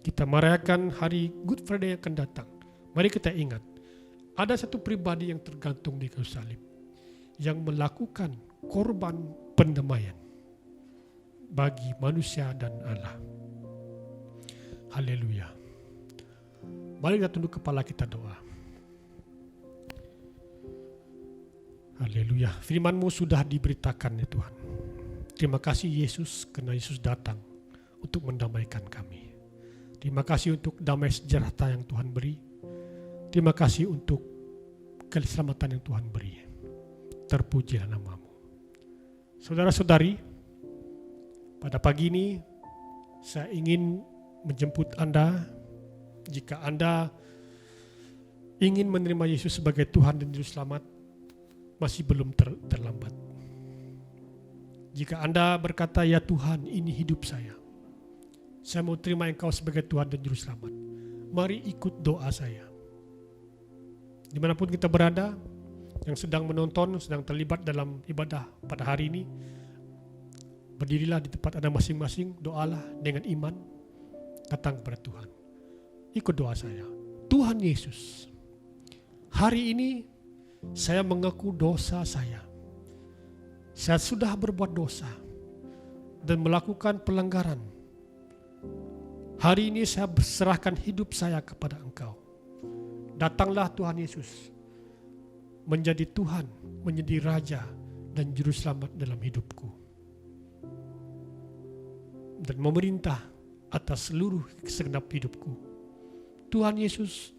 Kita merayakan hari Good Friday yang akan datang. Mari kita ingat, ada satu pribadi yang tergantung di kayu salib yang melakukan korban pendamaian bagi manusia dan Allah. Haleluya. Mari kita tunduk kepala, kita doa. Haleluya. Firman-Mu sudah diberitakan ya Tuhan. Terima kasih Yesus, karena Yesus datang untuk mendamaikan kami. Terima kasih untuk damai sejahtera yang Tuhan beri. Terima kasih untuk keselamatan yang Tuhan beri. Terpujilah nama-Mu. Saudara-saudari, pada pagi ini saya ingin menjemput Anda. Jika Anda ingin menerima Yesus sebagai Tuhan dan Juru Selamat, masih belum terlambat. Jika Anda berkata, ya Tuhan, ini hidup saya mau terima Engkau sebagai Tuhan dan Juru Selamat, mari ikut doa saya. Dimanapun kita berada, yang sedang menonton, sedang terlibat dalam ibadah pada hari ini, berdirilah di tempat Anda masing-masing, doalah dengan iman, datang kepada Tuhan. Ikut doa saya. Tuhan Yesus, hari ini saya mengaku dosa saya. Saya sudah berbuat dosa dan melakukan pelanggaran. Hari ini saya berserahkan hidup saya kepada Engkau. Datanglah Tuhan Yesus, menjadi Tuhan, menjadi Raja dan Juru Selamat dalam hidupku, dan memerintah atas seluruh segenap hidupku. Tuhan Yesus,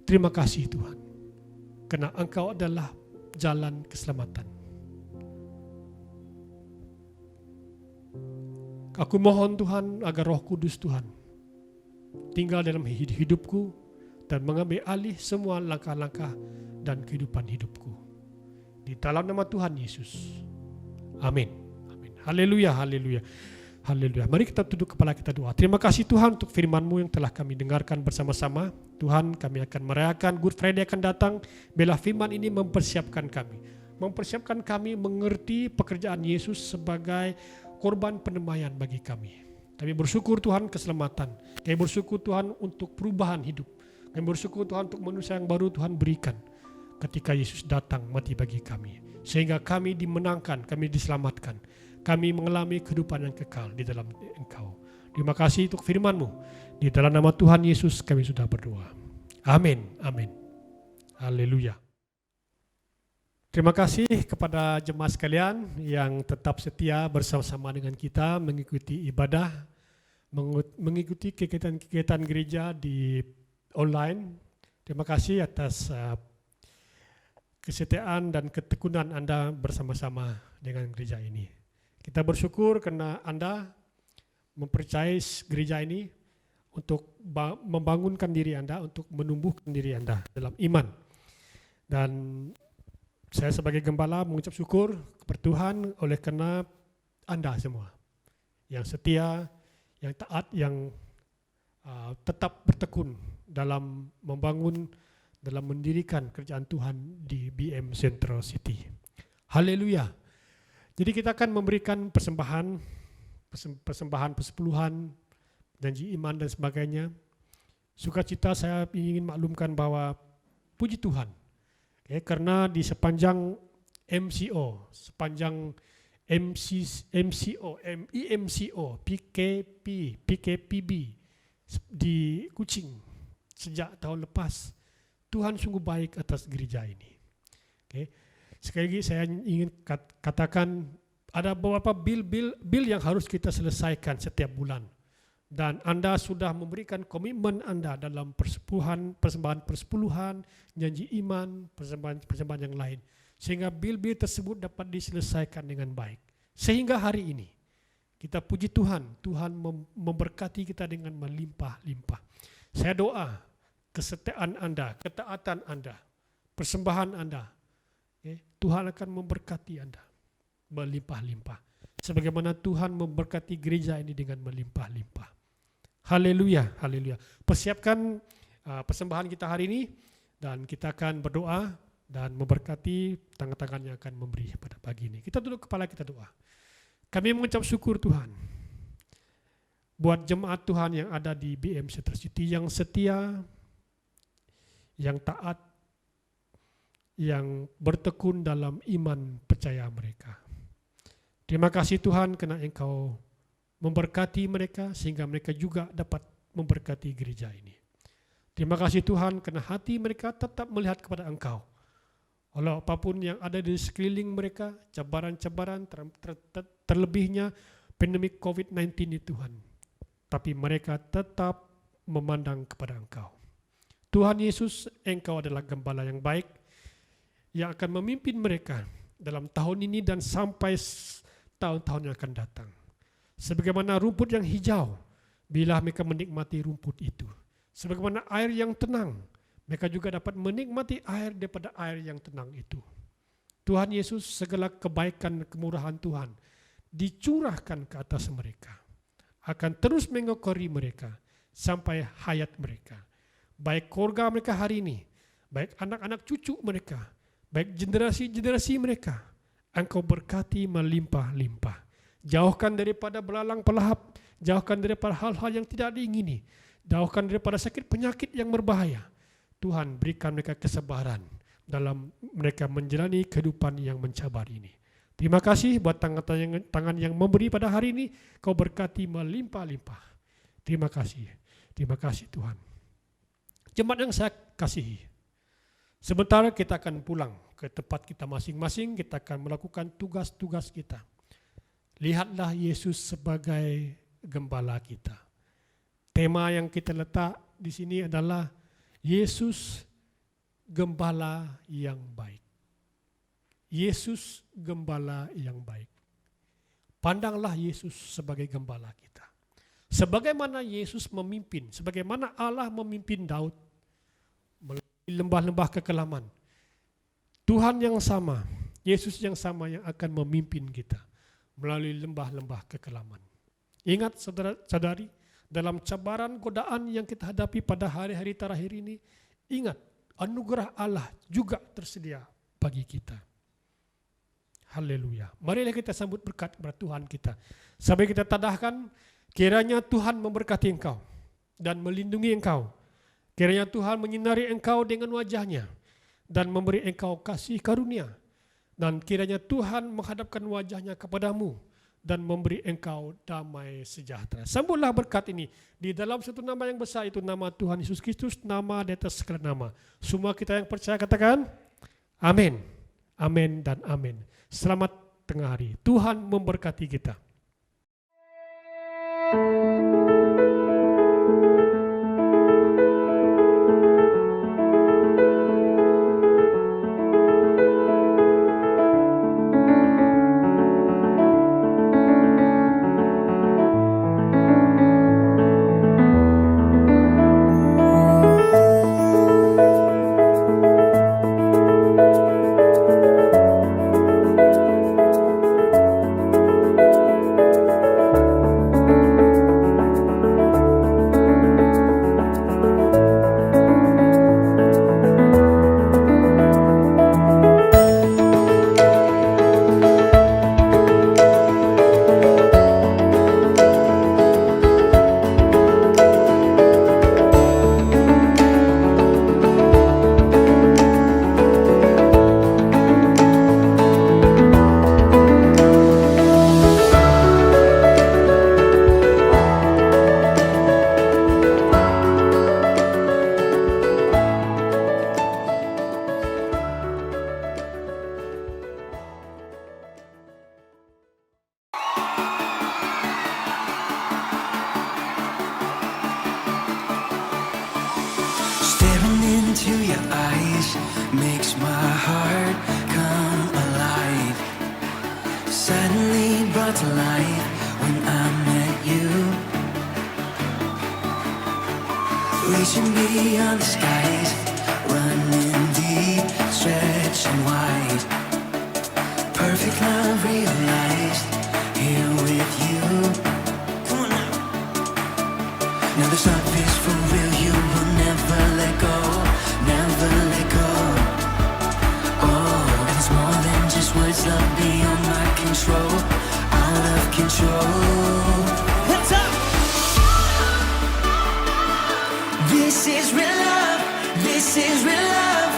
terima kasih Tuhan, karena Engkau adalah jalan keselamatan. Aku mohon Tuhan agar Roh Kudus Tuhan tinggal dalam hidupku dan mengambil alih semua langkah-langkah dan kehidupan hidupku. Di dalam nama Tuhan Yesus. Amin. Amin. Haleluya, haleluya. Haleluya. Mari kita tunduk kepala, kita doa. Terima kasih Tuhan untuk firman-Mu yang telah kami dengarkan bersama-sama. Tuhan, kami akan merayakan Good Friday akan datang. Biarlah firman ini mempersiapkan kami mengerti pekerjaan Yesus sebagai korban pendamaian bagi kami. Kami bersyukur Tuhan keselamatan. Kami bersyukur Tuhan untuk perubahan hidup. Kami bersyukur Tuhan untuk manusia yang baru Tuhan berikan ketika Yesus datang mati bagi kami. Sehingga kami dimenangkan, kami diselamatkan. Kami mengalami kehidupan yang kekal di dalam Engkau. Terima kasih untuk firman-Mu. Di dalam nama Tuhan Yesus kami sudah berdoa. Amin. Amin. Haleluya. Terima kasih kepada jemaat sekalian yang tetap setia bersama-sama dengan kita mengikuti ibadah, mengikuti kegiatan-kegiatan gereja di online. Terima kasih atas kesetiaan dan ketekunan Anda bersama-sama dengan gereja ini. Kita bersyukur karena Anda mempercayai gereja ini untuk membangunkan diri Anda, untuk menumbuhkan diri Anda dalam iman. Dan saya sebagai gembala mengucap syukur kepada Tuhan oleh karena Anda semua yang setia, yang taat, yang tetap bertekun dalam membangun, dalam mendirikan kerjaan Tuhan di BM Central City. Haleluya. Jadi kita akan memberikan persembahan persepuluhan janji iman dan sebagainya. Sukacita saya ingin maklumkan bahwa puji Tuhan, karena di sepanjang MCO, sepanjang IMCO, PKPB di Kuching sejak tahun lepas, Tuhan sungguh baik atas gereja ini. Sekali lagi saya ingin katakan ada beberapa bil yang harus kita selesaikan setiap bulan. Dan Anda sudah memberikan komitmen Anda dalam persembahan persepuluhan, janji iman, persembahan yang lain. Sehingga bil-bil tersebut dapat diselesaikan dengan baik. Sehingga hari ini, kita puji Tuhan, Tuhan memberkati kita dengan melimpah-limpah. Saya doa, kesetiaan Anda, ketaatan Anda, persembahan Anda, Tuhan akan memberkati Anda, melimpah-limpah. Sebagaimana Tuhan memberkati gereja ini dengan melimpah-limpah. Haleluya, haleluya. Persiapkan persembahan kita hari ini dan kita akan berdoa dan memberkati tangan-tangan yang akan memberi pada pagi ini. Kita duduk kepala, kita doa. Kami mengucap syukur Tuhan buat jemaat Tuhan yang ada di BM Center City yang setia, yang taat, yang bertekun dalam iman percaya mereka. Terima kasih Tuhan karena Engkau memberkati mereka sehingga mereka juga dapat memberkati gereja ini. Terima kasih Tuhan karena hati mereka tetap melihat kepada Engkau. Walau apapun yang ada di sekeliling mereka, cabaran-cabaran terlebihnya pandemi COVID-19 ini Tuhan. Tapi mereka tetap memandang kepada Engkau. Tuhan Yesus, Engkau adalah gembala yang baik yang akan memimpin mereka dalam tahun ini dan sampai tahun-tahun yang akan datang. Sebagaimana rumput yang hijau, bila mereka menikmati rumput itu. Sebagaimana air yang tenang, mereka juga dapat menikmati air daripada air yang tenang itu. Tuhan Yesus, segala kebaikan dan kemurahan Tuhan dicurahkan ke atas mereka. Akan terus mengekori mereka sampai hayat mereka. Baik keluarga mereka hari ini, baik anak-anak cucu mereka, baik generasi-generasi mereka, Engkau berkati melimpah-limpah. Jauhkan daripada belalang pelahap, jauhkan daripada hal-hal yang tidak diingini, jauhkan daripada sakit penyakit yang berbahaya. Tuhan, berikan mereka kesabaran dalam mereka menjalani kehidupan yang mencabar ini. Terima kasih buat tangan yang memberi pada hari ini, Kau berkati melimpah-limpah. Terima kasih Tuhan. Jemaat yang saya kasihi, sementara kita akan pulang ke tempat kita masing-masing, kita akan melakukan tugas-tugas kita. Lihatlah Yesus sebagai gembala kita. Tema yang kita letak di sini adalah Yesus gembala yang baik. Yesus gembala yang baik. Pandanglah Yesus sebagai gembala kita. Sebagaimana Yesus memimpin, sebagaimana Allah memimpin Daud melalui lembah-lembah kekelaman. Tuhan yang sama, Yesus yang sama yang akan memimpin kita melalui lembah-lembah kekelaman. Ingat saudara-saudari, dalam cabaran godaan yang kita hadapi pada hari-hari terakhir ini, ingat anugerah Allah juga tersedia bagi kita. Haleluya. Marilah kita sambut berkat kepada Tuhan kita. Sampai kita tadahkan, kiranya Tuhan memberkati engkau dan melindungi engkau. Kiranya Tuhan menyinari engkau dengan wajahnya dan memberi engkau kasih karunia. Dan kiranya Tuhan menghadapkan wajahnya kepadamu dan memberi engkau damai sejahtera. Sambutlah berkat ini di dalam satu nama yang besar, itu nama Tuhan Yesus Kristus, nama di atas segala nama. Semua kita yang percaya katakan amin, amin dan amin. Selamat tengah hari. Tuhan memberkati kita. Staring into your eyes makes my heart come alive. Suddenly brought to life when I met you. Reaching beyond the skies, running deep, stretching wide. Perfect love realized here with you. Come on now. Now this love is for real. You will never let go, never let go. Oh, and it's more than just words. Love beyond my control, out of control. Hands up. This is real love. This is real love.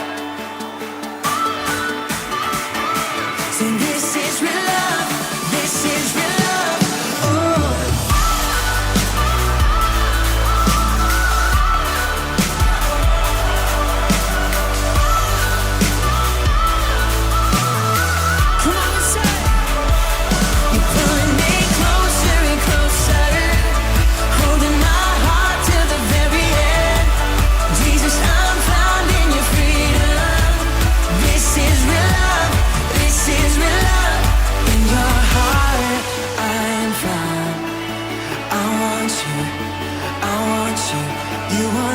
Say this is real love. This is real love. Oh. Come on and say, you're pulling me closer and closer, holding my heart till the very end. Jesus, I'm found in your freedom. This is real love. This is real love. In your heart, I'm found. I want you. I want you. You want